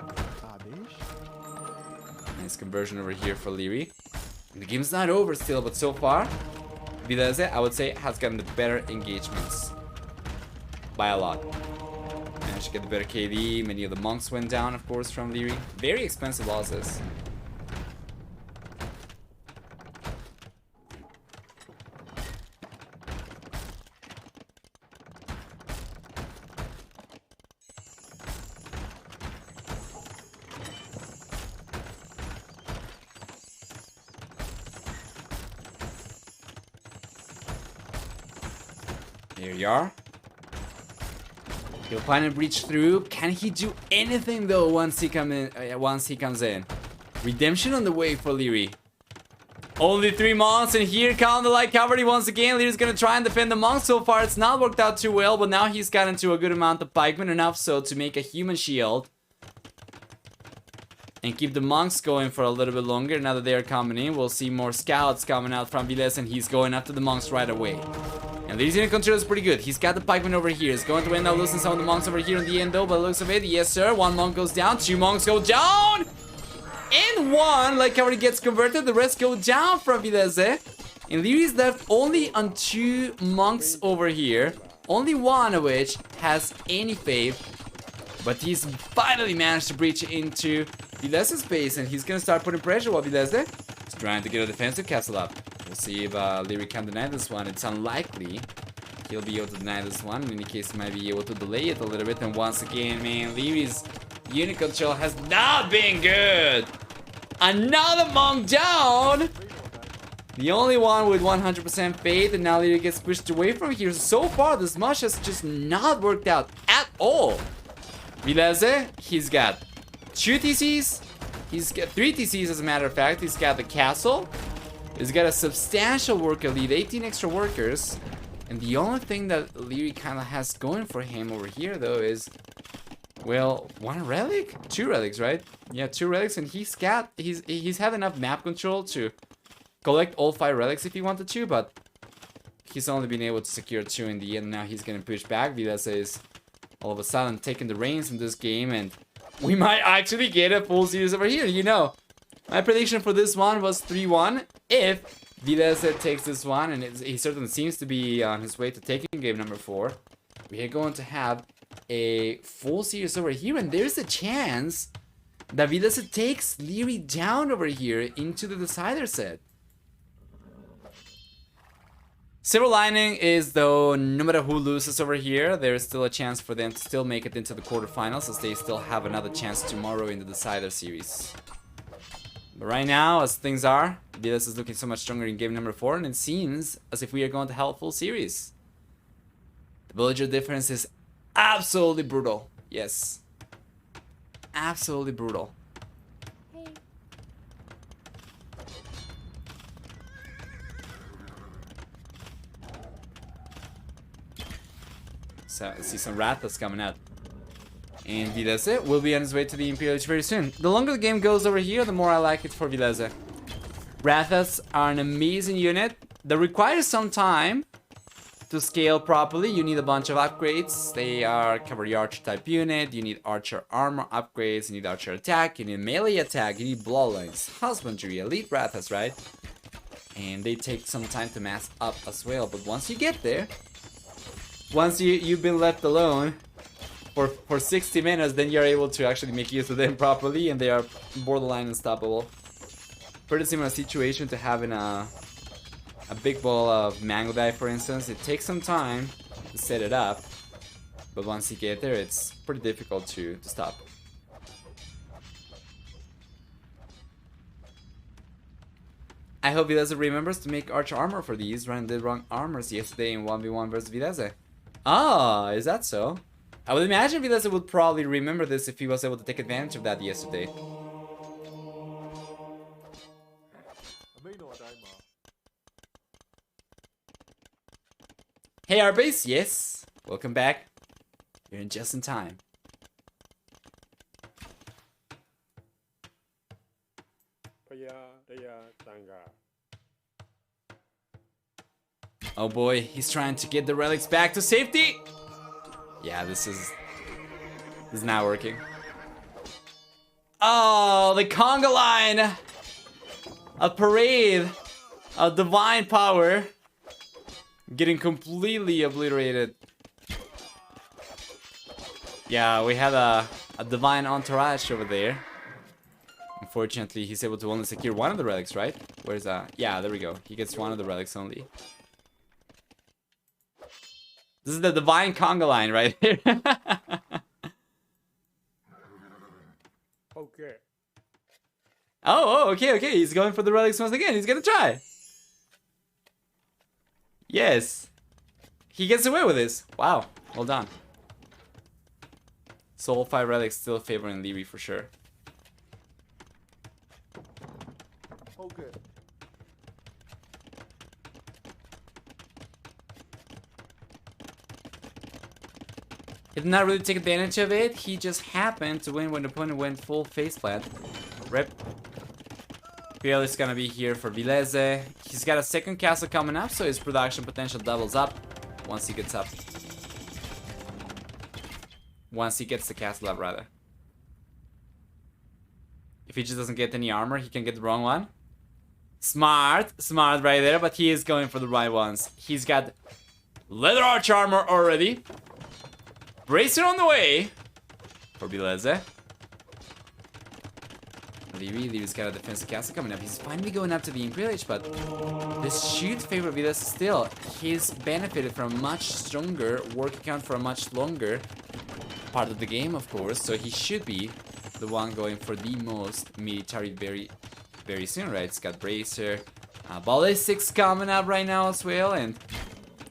Nice conversion over here for Liereyy. And the game's not over still, but so far, Villese, I would say, has gotten the better engagements. By a lot. Managed to get the better KD. Many of the monks went down, of course, from Liereyy. Very expensive losses. Here you are. He'll finally breach through. Can he do anything though once he comes in? Redemption on the way for Liereyy. Only 3 monks, and here come the light cavalry once again. Lierey's gonna try and defend the monks. So far it's not worked out too well, but now he's gotten to a good amount of pikemen, enough so to make a human shield and keep the monks going for a little bit longer. Now that they're coming in, we'll see more scouts coming out from Villese, and he's going after the monks right away. And Lierey's unit control is pretty good. He's got the pikemen over here. He's going to end up losing some of the monks over here in the end though, by the looks of it. Yes sir, 1 monk goes down, 2 monks go down! And 1, like cavalry gets converted, the rest go down from Villese. And Lierey's left only on 2 monks over here. Only 1 of which has any faith. But he's finally managed to breach into Vilese's base, and he's gonna start putting pressure while Villese is trying to get a defensive castle up. We'll see if Liereyy can deny this one. It's unlikely he'll be able to deny this one. In any case, he might be able to delay it a little bit. And once again, man, Lierey's Unit control has not been good. Another monk down. The only one with 100% faith, and now Liereyy gets pushed away from here. So far, this match has just not worked out at all. Villese, he's got 2 TCs. He's got 3 TCs as a matter of fact. He's got the castle. He's got a substantial worker lead, 18 extra workers. And the only thing that Liereyy kind of has going for him over here, though, is, well, 1 relic? 2 relics, right? Yeah, 2 relics, and he's had enough map control to collect all 5 relics if he wanted to, but he's only been able to secure 2 in the end. Now he's gonna push back. Villese is all of a sudden taking the reins in this game, and we might actually get a full series over here, you know. My prediction for this one was 3-1. If Villese takes this one, and he certainly seems to be on his way to taking game number 4, we are going to have a full series over here, and there's a chance that Villese takes Liereyy down over here into the decider set. Silver lining is, though, no matter who loses over here, there is still a chance for them to still make it into the quarterfinals, as they still have another chance tomorrow in the decider series. But right now, as things are, Villese is looking so much stronger in game number 4, and it seems as if we are going to have a full series. The villager difference is absolutely brutal. Yes. Absolutely brutal. So, I see some Rathas coming out. And Villese will be on his way to the Imperial Age very soon. The longer the game goes over here, the more I like it for Villese. Rathas are an amazing unit that requires some time to scale properly. You need a bunch of upgrades. They are cavalry archer type unit. You need archer armor upgrades. You need archer attack. You need melee attack. You need bloodlines, husbandry, elite Rathas, right? And they take some time to mass up as well. But once you get there, once you've been left alone for 60 minutes, then you're able to actually make use of them properly, and they are borderline unstoppable. Pretty similar situation to having a big ball of mango dye, for instance. It takes some time to set it up, but once you get there, it's pretty difficult to stop. I hope Villese remembers to make archer armor for these. Ran the wrong armors yesterday in 1v1 versus Villese. Ah, is that so? I would imagine Villese would probably remember this if he was able to take advantage of that yesterday. Hey Arbase, yes, welcome back. You're in just in time. Oh boy, he's trying to get the relics back to safety. Yeah, this is not working. Oh, the conga line! A parade of divine power getting completely obliterated. Yeah, we had a divine entourage over there. Unfortunately, he's able to only secure 1 of the relics, right? Where's yeah, there we go. He gets 1 of the relics only. This is the divine conga line right here. Okay. Oh, okay. He's going for the relics once again. He's gonna try. Yes. He gets away with this. Wow. Well done. So all 5 relics still favoring Liereyy for sure. Okay. He did not really take advantage of it. He just happened to win when the opponent went full faceplant. Rip. PL is gonna be here for Villese. He's got a second castle coming up, so his production potential doubles up once he gets up. Once he gets the castle up, rather. If he just doesn't get any armor, he can get the wrong one. Smart right there, but he is going for the right ones. He's got leather arch armor already. Bracer on the way for Villese. Lierey's got a defensive castle coming up. He's finally going up to the Imperial Age, but this should favor Villese still. He's benefited from a much stronger work account for a much longer part of the game, of course, so he should be the one going for the most military very soon, right? It's got Bracer, Ballistics coming up right now as well, and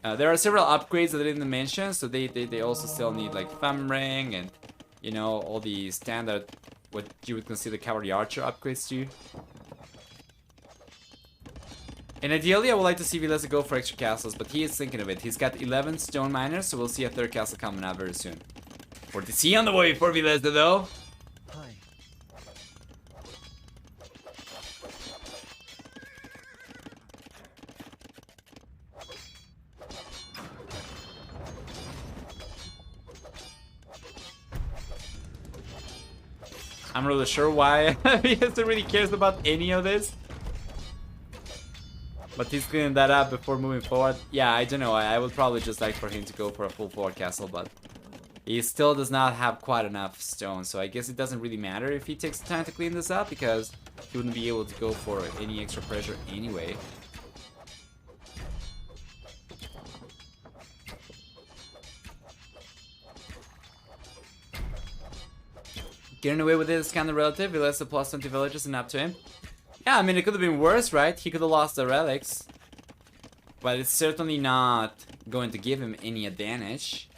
there are several upgrades that I didn't mention, so they also still need like Thumb Ring and, you know, all the standard, what you would consider Cavalry Archer upgrades too. And ideally, I would like to see Villese go for extra castles, but he is thinking of it. He's got 11 stone miners, so we'll see a third castle coming out very soon. 40C on the way for Villese though. Hi. I'm really sure why Villese really cares about any of this. But he's cleaning that up before moving forward. Yeah, I don't know. I would probably just like for him to go for a full floor castle, but he still does not have quite enough stone. So I guess it doesn't really matter if he takes the time to clean this up, because he wouldn't be able to go for any extra pressure anyway. Getting away with it is kind of relative. Villese plus 20 villages and up to him. Yeah, I mean, it could have been worse, right? He could have lost the relics. But it's certainly not going to give him any advantage.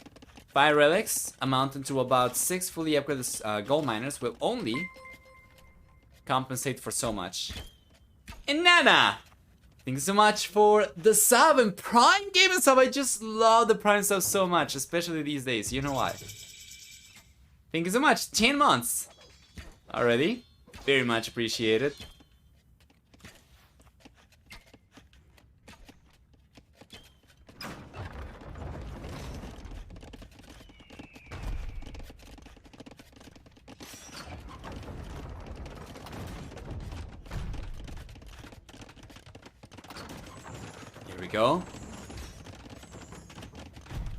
5 relics, amounting to about 6 fully upgraded gold miners, will only compensate for so much. And Nana! Thank you so much for the sub and Prime Gaming sub. I just love the Prime sub so much, especially these days. You know why? Thank you so much. 10 months already. Very much appreciated. Go.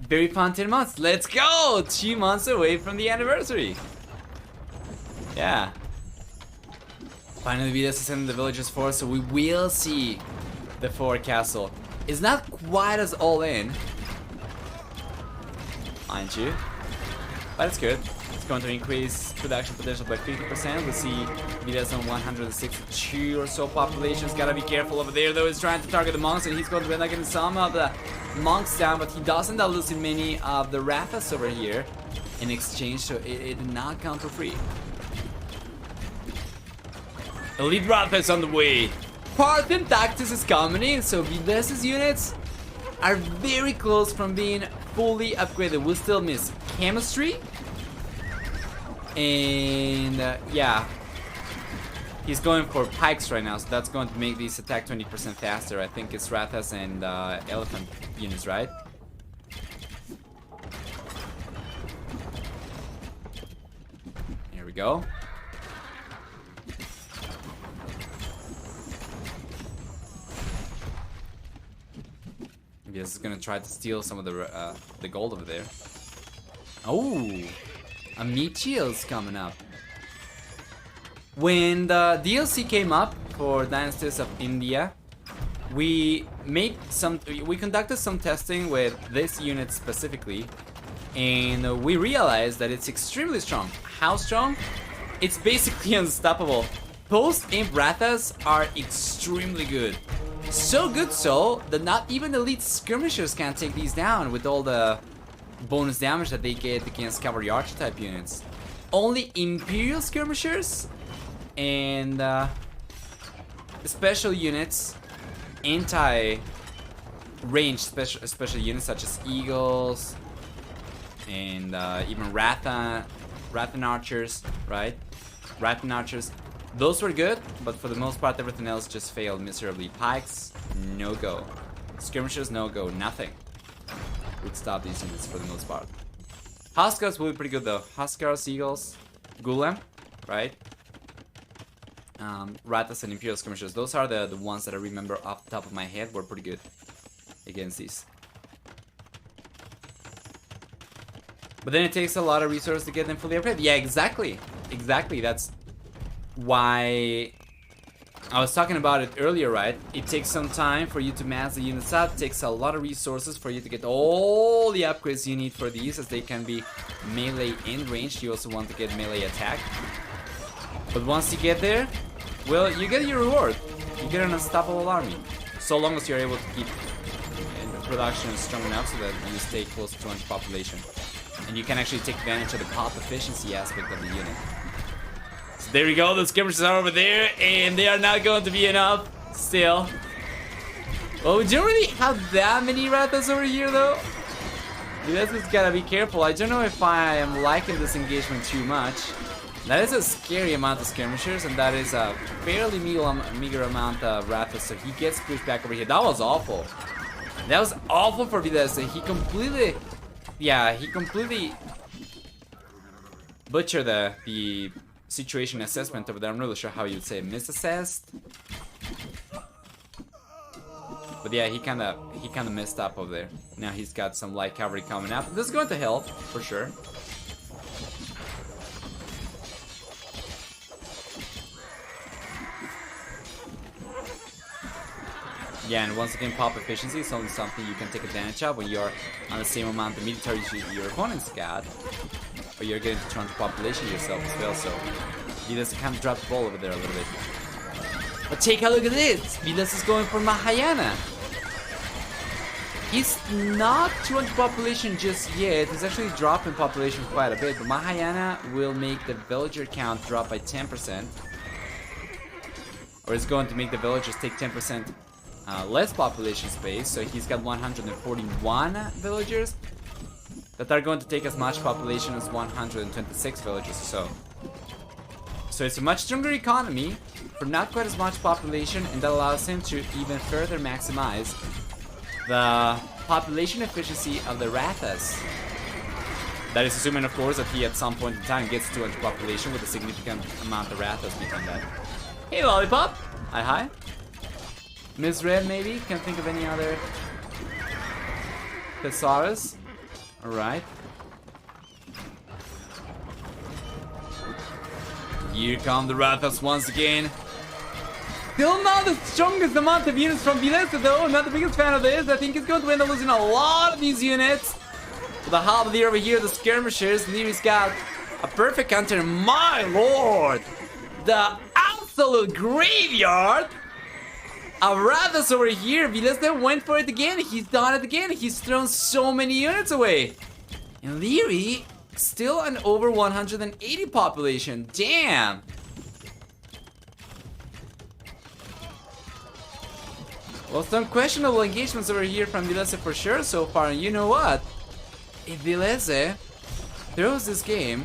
Very fun 10 months. Let's go! 2 months away from the anniversary. Yeah. Finally, Villese is in the villagers force, so we will see the forward castle. It's not quite as all in, mind you, but it's good. It's going to increase production potential by 50%. We'll see Villese on 162 or so populations. Gotta be careful over there though. He's trying to target the monks, and he's going to end up getting some of the monks down, but he doesn't end up losing many of the Rathas over here in exchange, so it did not come for free. Elite Rathas on the way. Parthian Tactics is coming in, so Villese's units are very close from being fully upgraded. We'll still miss chemistry. And yeah, he's going for pikes right now, so that's going to make these attack 20% faster. I think it's Rathas and elephant units, right? Here we go. This is gonna try to steal some of the gold over there. Oh. A Meteor's coming up. When the DLC came up for Dynasties of India, we conducted some testing with this unit specifically, and we realized that it's extremely strong. How strong? It's basically unstoppable. Post-Imp Rathas are extremely good. So good so that not even elite skirmishers can take these down with all the bonus damage that they get against Cavalry Archer type units. Only Imperial skirmishers and special units, anti-range special units such as Eagles and even Rathan Archers, right? Rathan Archers. Those were good, but for the most part everything else just failed miserably. Pikes, no go. Skirmishers, no go. Nothing would stop these units for the most part. Huskars will be pretty good though. Huskars, Eagles, Gulam, right? Rathas and Imperial Skirmishers. Those are the ones that I remember off the top of my head were pretty good against these. But then it takes a lot of resources to get them fully upgraded. Yeah, exactly. Exactly. That's why I was talking about it earlier, right? It takes some time for you to mass the units up. It takes a lot of resources for you to get all the upgrades you need for these, as they can be melee and ranged. You also want to get melee attack. But once you get there, well, you get your reward. You get an unstoppable army. So long as you're able to keep production strong enough so that you stay close to 200 population. And you can actually take advantage of the pop efficiency aspect of the unit. So there we go, the skirmishers are over there, and they are not going to be enough still. Well, we don't really have that many Rathas over here though. You guys just gotta be careful. I don't know if I am liking this engagement too much. That is a scary amount of skirmishers, and that is a fairly meager amount of Rathas, so he gets pushed back over here. That was awful. That was awful for Villese. He completely butchered the situation assessment over there. I'm not really sure how you'd say misassessed. But yeah, he kinda messed up over there. Now he's got some light cavalry coming up. This is going to help, for sure. Yeah, and once again, pop efficiency is only something you can take advantage of when you're on the same amount of military your opponent's got. But you're getting to turn to population yourself as well, so Villese kind of dropped the ball over there a little bit. But take a look at this! Villese is going for Mahayana. He's not 200 population just yet. He's actually dropping population quite a bit, but Mahayana will make the villager count drop by 10%. Or it's going to make the villagers take 10% less population space, so he's got 141 villagers that are going to take as much population as 126 villagers or so. So it's a much stronger economy for not quite as much population, and that allows him to even further maximize the population efficiency of the Rathas. That is assuming, of course, that he at some point in time gets 200 population with a significant amount of Rathas behind that. Hey, Lollipop! Hi. Misread, maybe? Can't think of any other Thesaurus. Alright. Here come the Rathas once again. Still not the strongest amount of units from Villese though. I'm not the biggest fan of this. I think he's going to end up losing a lot of these units. The Halberd over here, the skirmishers. Lierey's got a perfect counter. My lord! The absolute graveyard! Rathas over here. Villese went for it again. He's done it again. He's thrown so many units away. And Liereyy, still an over 180 population. Damn. Well, some questionable engagements over here from Villese for sure so far. And you know what? If Villese throws this game,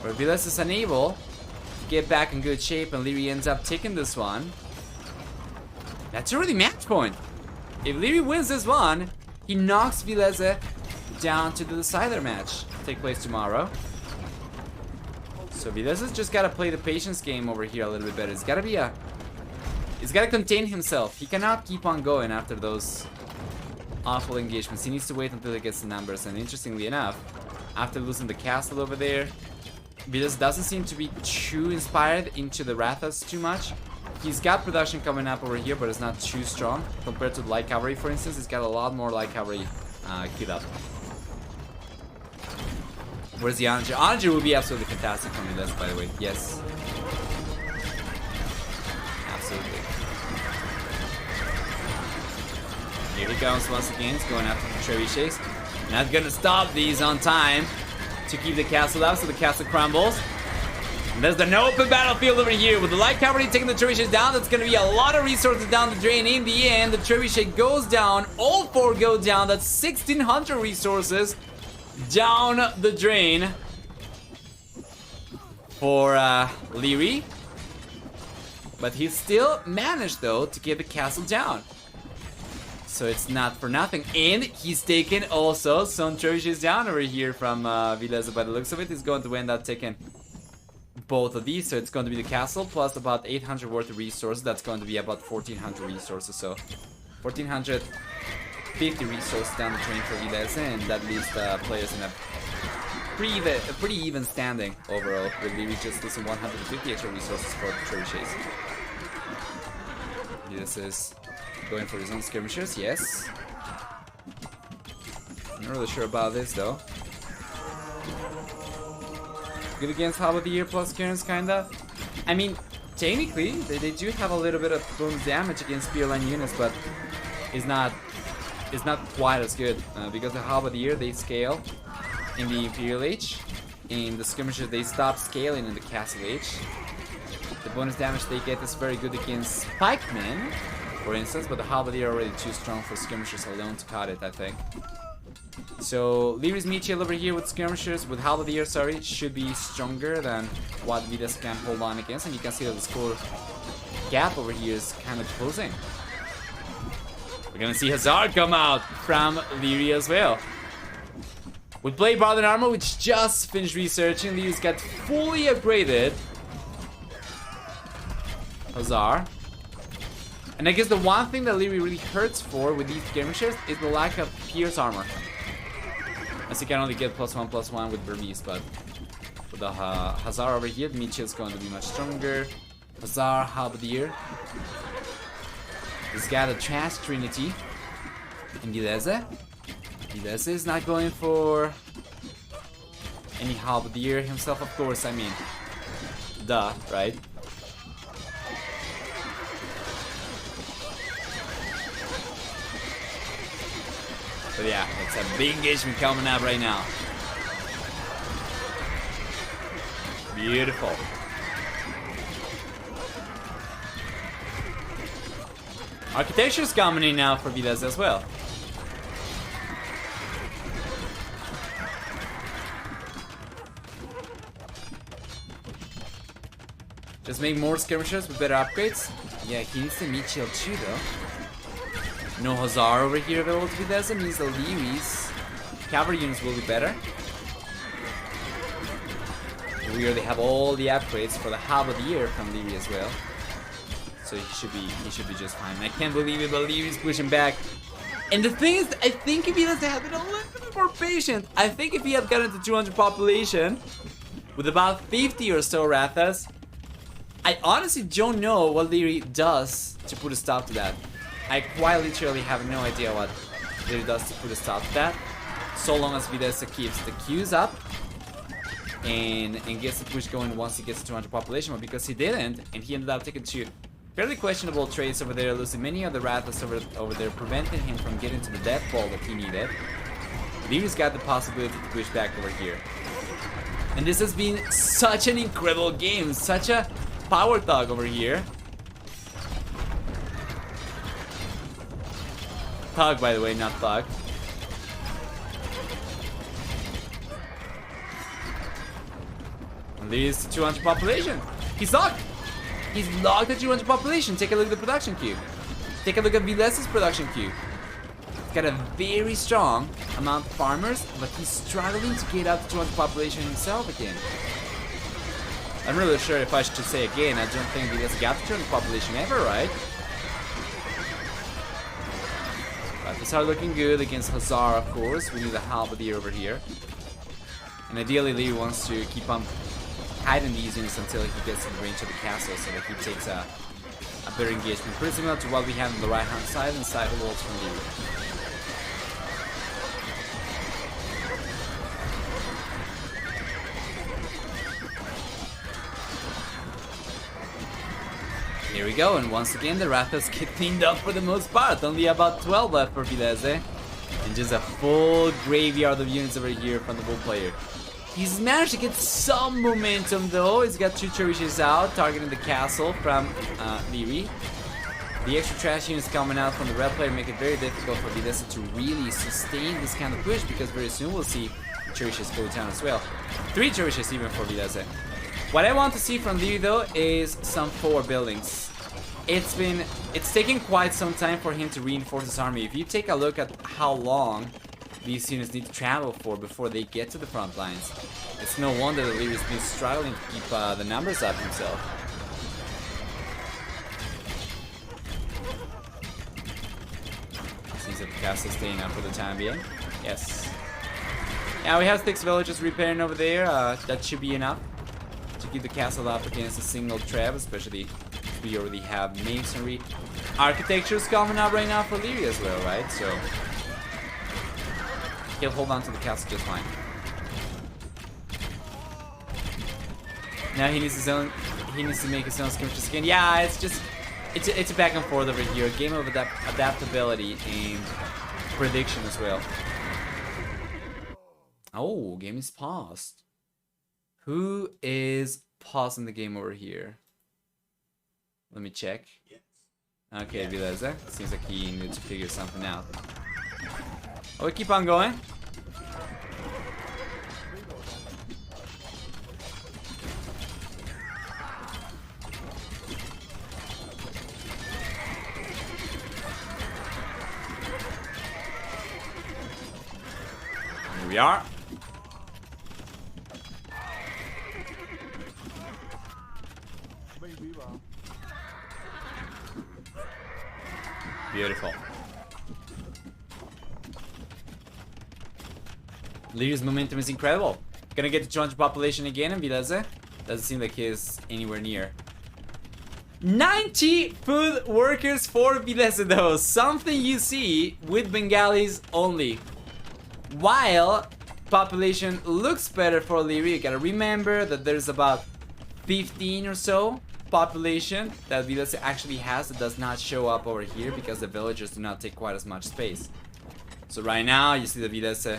where Villese is unable to get back in good shape and Liereyy ends up taking this one, that's already match point. If Liereyy wins this one, he knocks Villese down to the decider match to take place tomorrow. So Villese's just gotta play the patience game over here a little bit better. He's gotta contain himself. He cannot keep on going after those awful engagements. He needs to wait until he gets the numbers. And interestingly enough, after losing the castle over there, Villese doesn't seem to be too inspired into the Rathas too much. He's got production coming up over here, but it's not too strong compared to the light cavalry, for instance. He's got a lot more light cavalry queued up. Where's the Onager? Onager would be absolutely fantastic from Villese, by the way. Yes. Absolutely. Here he comes once again. He's going after the trebuchets. Not gonna stop these on time to keep the castle up, so the castle crumbles. And there's an open battlefield over here with the light cavalry taking the trebuchets down. That's gonna be a lot of resources down the drain. In the end, the trebuchet goes down. All four go down. That's 1,600 resources down the drain for Liereyy. But he still managed, though, to get the castle down. So it's not for nothing. And he's taken also some trebuchets down over here from Villese. By the looks of it, he's going to end up taking both of these. So it's going to be the castle plus about 800 worth of resources. That's going to be about 1,400 resources. So 1,450 resources down the drain for Villese. And that leaves the players in a pretty even standing overall. With Liereyy just losing 150 extra resources for the trebuchets. This is going for his own skirmishers, yes. I'm not really sure about this though. Good against Half of the Year plus Cairns, kinda. I mean, technically, they do have a little bit of bonus damage against spearline units, but it's not quite as good because the Half of the Year they scale in the Imperial Age. In the skirmishers, they stop scaling in the Castle Age. The bonus damage they get is very good against pikemen, for instance, but the halberd are already too strong for skirmishers alone to cut it, I think. So Lierey's Meachiel over here with skirmishers, with halberd, sorry, should be stronger than what Villese can hold on against, and you can see that the score gap over here is kind of closing. We're gonna see Hazar come out from Liereyy as well. With Blade, Bard, and Armor, which just finished researching, Lierey's got fully upgraded Hazar. And I guess the one thing that Liereyy really hurts for with these skirmishers is the lack of Pierce armor. As you can only get +1/+1 with Villese, but with the Hazar over here, Meachiel is going to be much stronger. Hazar, Halberdier. He's got a Trash Trinity in Villese. Villese is not going for any Halberdier himself, of course, I mean. Duh, right? But yeah, it's a big engagement coming up right now. Beautiful. Architecture's coming in now for Villese as well. Just make more skirmishers with better upgrades. Yeah, he needs the Meachiel too though. No Hazar over here available to Villese means the Lierey's cavalry units will be better. We already have all the upgrades for the halberdier from Liereyy as well. So he should be just fine. I can't believe it, but Lierey's pushing back. And the thing is, I think if he had been a little bit more patient, I think if he had gotten to 200 population with about 50 or so Rathas, I honestly don't know what Liereyy does to put a stop to that. I quite literally have no idea what Liereyy does to put a stop to that. So long as Villese keeps the queues up and gets the push going once he gets to 200 population, but because he didn't, and he ended up taking two fairly questionable trades over there, losing many of the Rathas over there, preventing him from getting to the death ball that he needed. Lierey's got the possibility to push back over here. And this has been such an incredible game, such a power thug over here. Thug, by the way, not thug. And there's 200 population. He's locked. He's locked at 200 population. Take a look at the production queue. Take a look at Vilese's production queue. He's got a very strong amount of farmers, but he's struggling to get up to 200 population himself again. I'm really sure if I should say again, I don't think Villese got to 200 population ever, right? These are looking good against Hazar, of course. We need a halberdier over here. And ideally, Liereyy wants to keep on hiding these units until he gets in range of the castle so that he takes a better engagement. Pretty similar to what we have on the right hand side and side walls from Liereyy. Here we go, and once again the Rathas get cleaned up for the most part. Only about 12 left for Villese. And just a full graveyard of units over here from the bull player. He's managed to get some momentum though. He's got two cherishes out, targeting the castle from Liereyy. The extra trash units coming out from the red player make it very difficult for Villese to really sustain this kind of push, because very soon we'll see cherishes go down as well. 3 cherishes even for Villese. What I want to see from Liereyy though is some 4 buildings. It's taken quite some time for him to reinforce his army. If you take a look at how long these units need to travel for before they get to the front lines, it's no wonder that Lierey's been struggling to keep the numbers up himself. Seems that the castle is staying up for the time being. Yes. Yeah, we have 6 villagers repairing over there. That should be enough to keep the castle up against a single trap, especially we already have masonry. Architecture's coming up right now for Liereyy as well, right? So he'll hold on to the castle just fine. Now he needs to make his own skirmishes again. Yeah, it's a back and forth over here. Game of adaptability and prediction as well. Oh, game is paused. Who is pausing the game over here? Let me check. Okay, Villese. Seems like he needs to figure something out. Oh, we keep on going. Here we are. Beautiful. Lierey's momentum is incredible. Gonna get to 200 population again, and Villese doesn't seem like he's anywhere near. 90 food workers for Villese though. Something you see with Bengalis only. While population looks better for Liereyy, you gotta remember that there's about 15 or so population that Villese actually has that does not show up over here because the villagers do not take quite as much space. So right now you see the Villese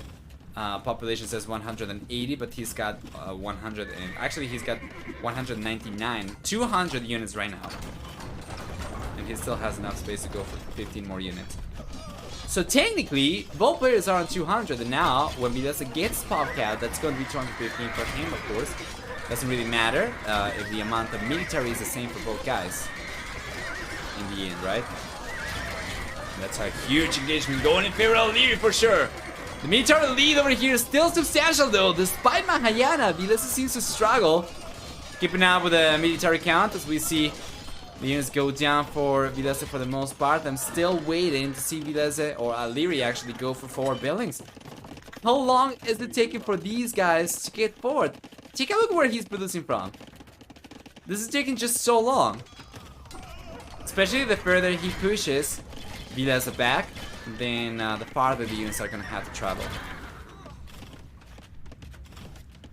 population says 180, but he's got 100 and actually he's got 199, 200 units right now, and he still has enough space to go for 15 more units. So technically both players are on 200, and now when Villese gets pop cap, that's going to be 215 for him, of course. Doesn't really matter if the amount of military is the same for both guys in the end, right? That's a huge engagement going in favor of Liereyy for sure. The military lead over here is still substantial though. Despite Mahayana, Villese seems to struggle keeping up with the military count as we see the units go down for Villese for the most part. I'm still waiting to see Villese or Liereyy actually go for 4 buildings. How long is it taking for these guys to get forward? Take a look where he's producing from. This is taking just so long. Especially the further he pushes Villese back, then the farther the units are gonna have to travel.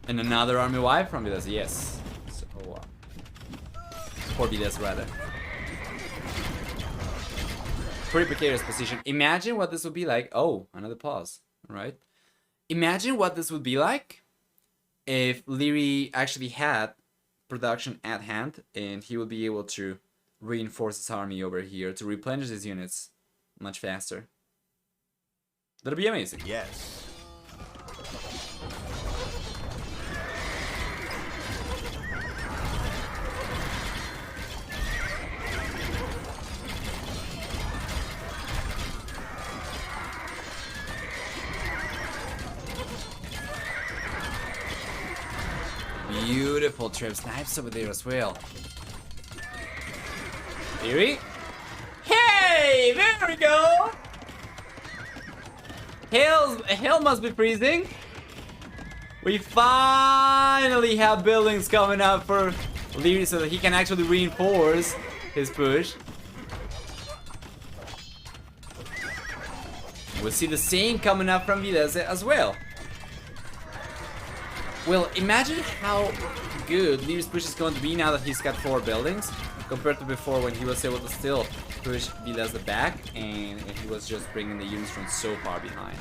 And another army wipe from Villese, yes. So, for Villese rather. Pretty precarious position. Imagine what this would be like. Oh, another pause. Alright. Imagine what this would be like if Liereyy actually had production at hand and he would be able to reinforce his army over here to replenish his units much faster. That'll be amazing. Yes. Beautiful trip snipes over there as well. Liereyy. Hey, there we go. Hell must be freezing. We finally have buildings coming up for Liereyy so that he can actually reinforce his push. We'll see the same coming up from Villese as well. Well, imagine how good Lierey's push is going to be now that he's got 4 buildings compared to before when he was able to still push Villese back and he was just bringing the units from so far behind.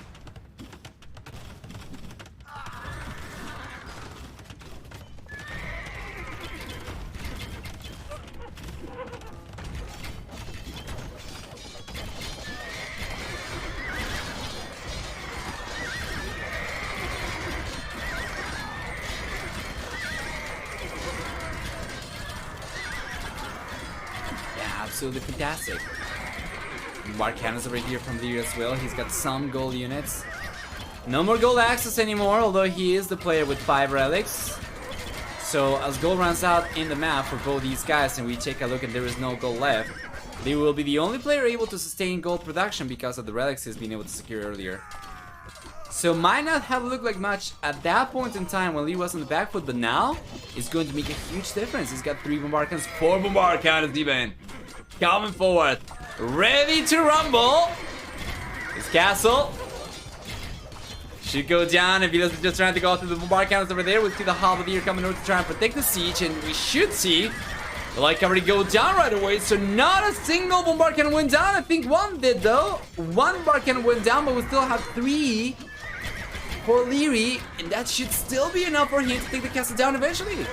Absolutely fantastic. Barcana's over here from Liereyy as well. He's got some gold units. No more gold access anymore, although he is the player with 5 relics. So as gold runs out in the map for both these guys and we take a look and there is no gold left, they will be the only player able to sustain gold production because of the relics he's been able to secure earlier. So might not have looked like much at that point in time when Lee was on the back foot, but now it's going to make a huge difference. He's got 3 bombardier cannons, 4 bombardier cannons, D-Man. Coming forward, ready to rumble. His castle should go down, and Villese is just trying to go through the bombardier cannons over there. We see the halberdier coming over to try and protect the siege, and we should see the light cavalry go down right away. So not a single bombardier cannon went down. I think one did though. One bombardier cannon went down, but we still have 3 for Liereyy, and that should still be enough for him to take the castle down eventually.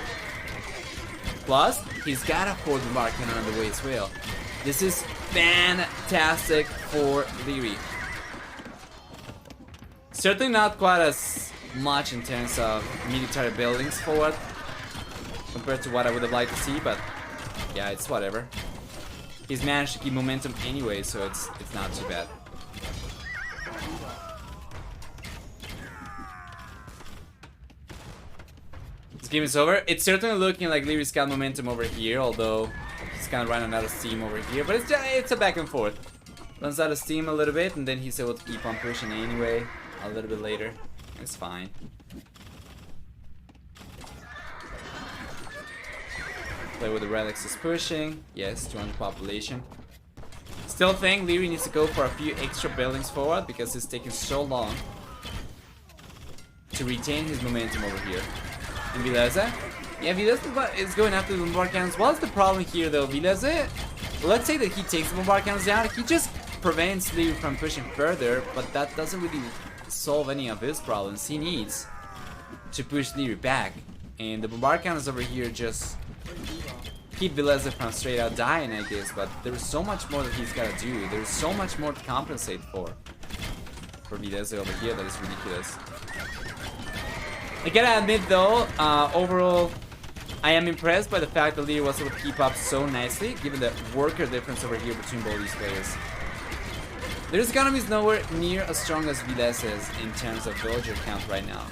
Plus, he's got a 4th bombardier cannon on the way as well. This is fantastic for Liereyy. Certainly not quite as much in terms of military buildings forward compared to what I would have liked to see, but yeah, it's whatever. He's managed to keep momentum anyway, so it's not too bad. This game is over. It's certainly looking like Lierey's got momentum over here, although he's kind of running out of steam over here. But it's a back and forth. Runs out of steam a little bit, and then he's able to keep on pushing anyway a little bit later. It's fine. Play with the relics is pushing. Yes, 200 population. Still think Liereyy needs to go for a few extra buildings forward because it's taking so long to retain his momentum over here. And Villese? Yeah, Villese is going after the bombardier cannons. What's the problem here though? Villese, let's say that he takes the bombardier cannons down. He just prevents Liereyy from pushing further, but that doesn't really solve any of his problems. He needs to push Liereyy back. And the bombardier cannons over here just keep Villese from straight out dying, I guess, but there's so much more that he's gotta do. There's so much more to compensate for Villese over here that is ridiculous. I gotta admit though, overall, I am impressed by the fact that Liereyy was able to keep up so nicely, given the worker difference over here between both these players. Their economy is nowhere near as strong as Villese's in terms of villager count right now.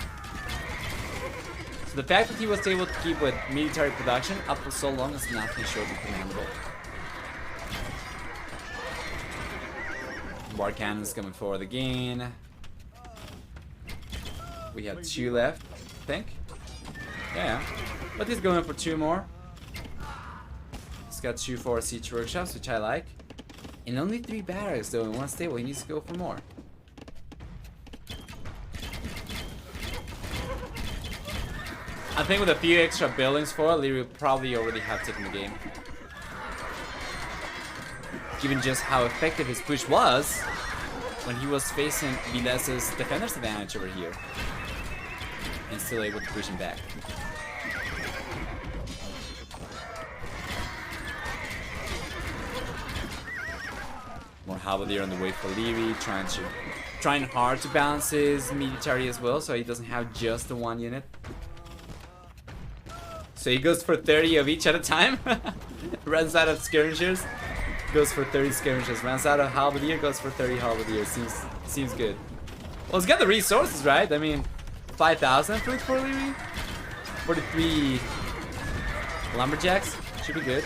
So the fact that he was able to keep with military production up for so long is nothing short of commendable. Bar cannons coming forward again. We have 2 left, I think. Yeah, but he's going for 2 more. He's got 2 for siege workshops, which I like. And only 3 barracks though in one stable. He needs to go for more. I think with a few extra buildings for Liereyy will probably already have taken the game. Given just how effective his push was when he was facing Villese's defender's advantage over here. And still able to push him back. More halberdier on the way for Liereyy, trying hard to balance his military as well, so he doesn't have just the 1 unit. So he goes for 30 of each at a time. Runs out of skirmishers, goes for 30 skirmishers. Runs out of halberdier, goes for 30 halberdier. Seems good. Well, he's got the resources, right? I mean, 5,000 food for Liereyy, 43 lumberjacks should be good.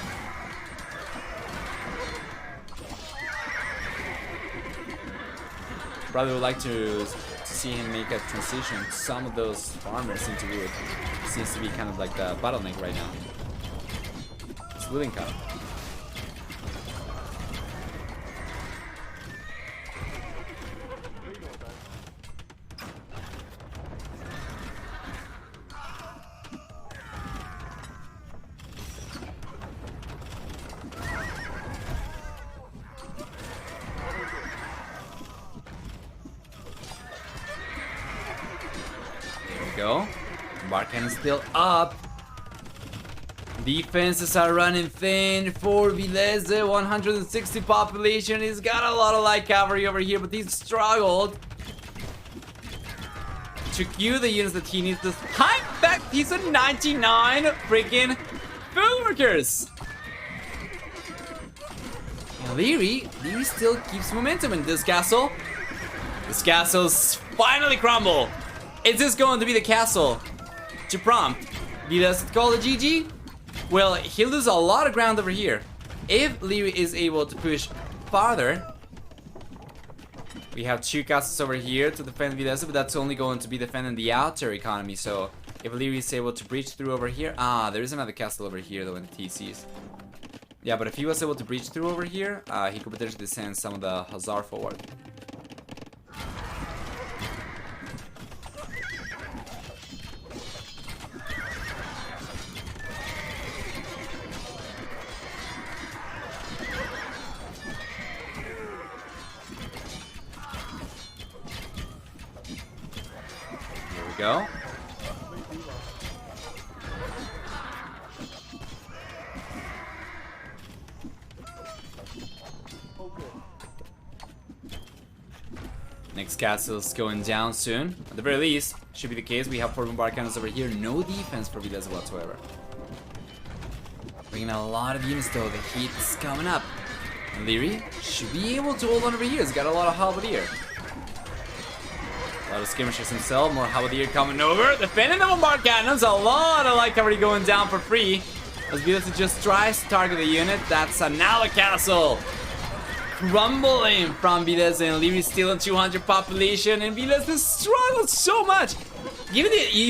Probably would like to see him make a transition. Some of those farmers into wood. Seems to be kind of like the bottleneck right now. It's wooden cut. Go. Barkan is still up. Defenses are running thin for Villese. 160 population. He's got a lot of light cavalry over here, but he's struggled to queue the units that he needs to. In fact, he's at 99 freaking food workers. And Liereyy still keeps momentum in this castle. This castle's finally crumble. Is this going to be the castle to prompt Villese to call it GG? Well, he'll lose a lot of ground over here. If Liereyy is able to push farther, We have 2 castles over here to defend Villese, but that's only going to be defending the outer economy. So if Liereyy is able to breach through over here, there is another castle over here though in the TCs. Yeah, but if he was able to breach through over here, he could potentially send some of the Hussar forward. Here we go. Next castle is going down soon. At the very least, should be the case. We have 4 bombard cannons over here. No defense for Villese whatsoever. Bringing a lot of units though. The heat is coming up. And Liereyy should be able to hold on over here. He's got a lot of halberdier. A lot of skirmishers himself. More halberdier coming over. Defending the bombard cannons. A lot of light cavalry going down for free. As Villese just tries to target the unit. That's another castle. Crumbling from Villese, and Liereyy still on 200 population, and Villese struggles so much. You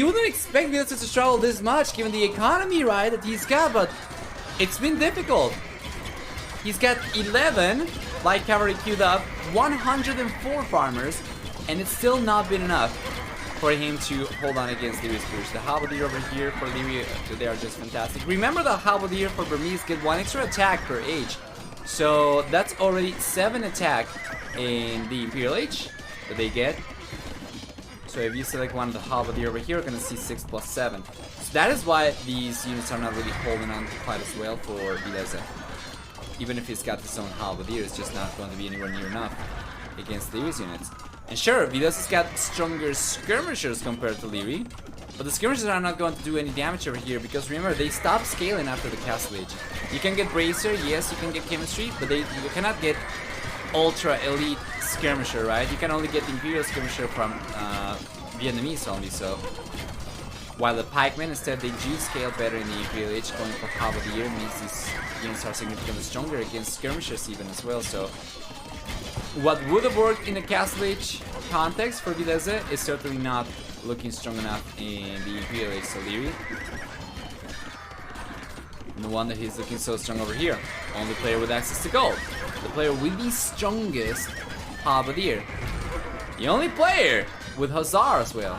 wouldn't expect Villese to struggle this much given the economy, right, that he's got, but it's been difficult. He's got 11 light cavalry queued up, 104 farmers, and it's still not been enough for him to hold on against Lierey's push. The halberdier over here for Liereyy, they are just fantastic. Remember the halberdier for Burmese get 1 extra attack per age. So that's already 7 attack in the Imperial Age that they get. So if you select one of the halberdier over here, you're gonna see 6 plus 7. So that is why these units are not really holding on to quite as well for Villese. Even if he's got his own halberdier, it's just not going to be anywhere near enough against Lierey's units. And sure, Villese's got stronger skirmishers compared to Liereyy, but the skirmishers are not going to do any damage over here because remember, they stop scaling after the Castle Age. You can get Bracer, yes, you can get Chemistry, but you cannot get Ultra Elite Skirmisher, right? You can only get the Imperial Skirmisher from Vietnamese only, so. While the Pikemen, instead, they do scale better in the Imperial Age, going for Halberdier means these units are significantly stronger against Skirmishers even as well, so. What would have worked in a Castle Age context for Villese is certainly not looking strong enough in the Imperial Age, so Liereyy. No wonder he's looking so strong over here. Only player with access to gold. The player with the strongest halberdier. The only player with Hussar as well.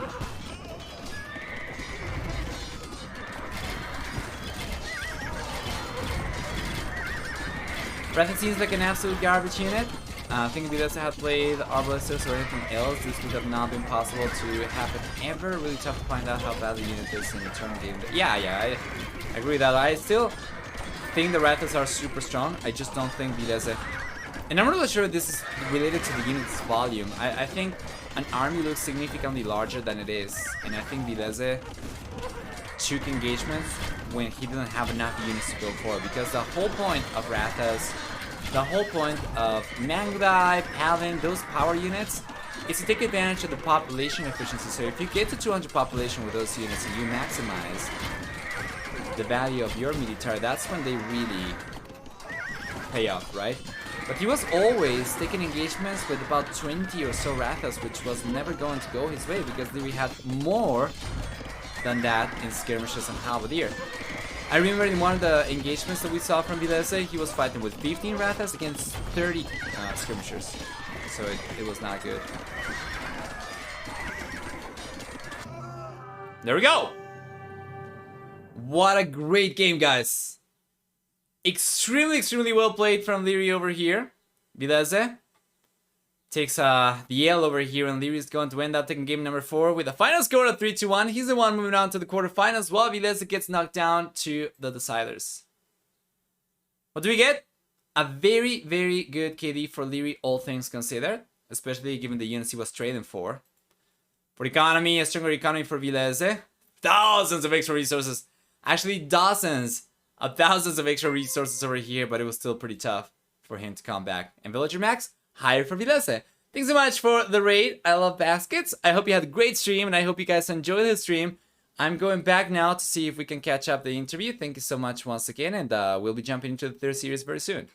Breath seems like an absolute garbage unit. I think if Villese had played Arbalesters or anything else, this would have not been possible to happen ever. Really tough to find out how bad the unit is in the turn game. Yeah, I agree with that. I still think the Rathas are super strong. I just don't think Villese. And I'm not really sure if this is related to the unit's volume. I think an army looks significantly larger than it is. And I think Villese took engagements when he didn't have enough units to go for. Because the whole point of Rathas, the whole point of Mangudai, Paladin, those power units, is to take advantage of the population efficiency. So if you get to 200 population with those units and you maximize the value of your military, that's when they really pay off, right? But he was always taking engagements with about 20 or so Rathas, which was never going to go his way because we had more than that in skirmishes and halberdier. I remember in one of the engagements that we saw from Villese, he was fighting with 15 Rathas against 30 skirmishers. So it was not good. There we go! What a great game, guys. Extremely well played from Liereyy over here. Villese takes the L over here, and Liereyy is going to end up taking game number 4 with a final score of 3-1. He's the one moving on to the quarterfinals, while Villese gets knocked down to the deciders. What do we get? A very good KD for Liereyy, all things considered, especially given the units he was trading for. For economy, a stronger economy for Villese. Thousands of extra resources. Actually, dozens of thousands of extra resources over here, but it was still pretty tough for him to come back. And Villager Max, higher for Villese. Thanks so much for the raid. I love baskets. I hope you had a great stream, and I hope you guys enjoyed the stream. I'm going back now to see if we can catch up the interview. Thank you so much once again, and we'll be jumping into the third series very soon.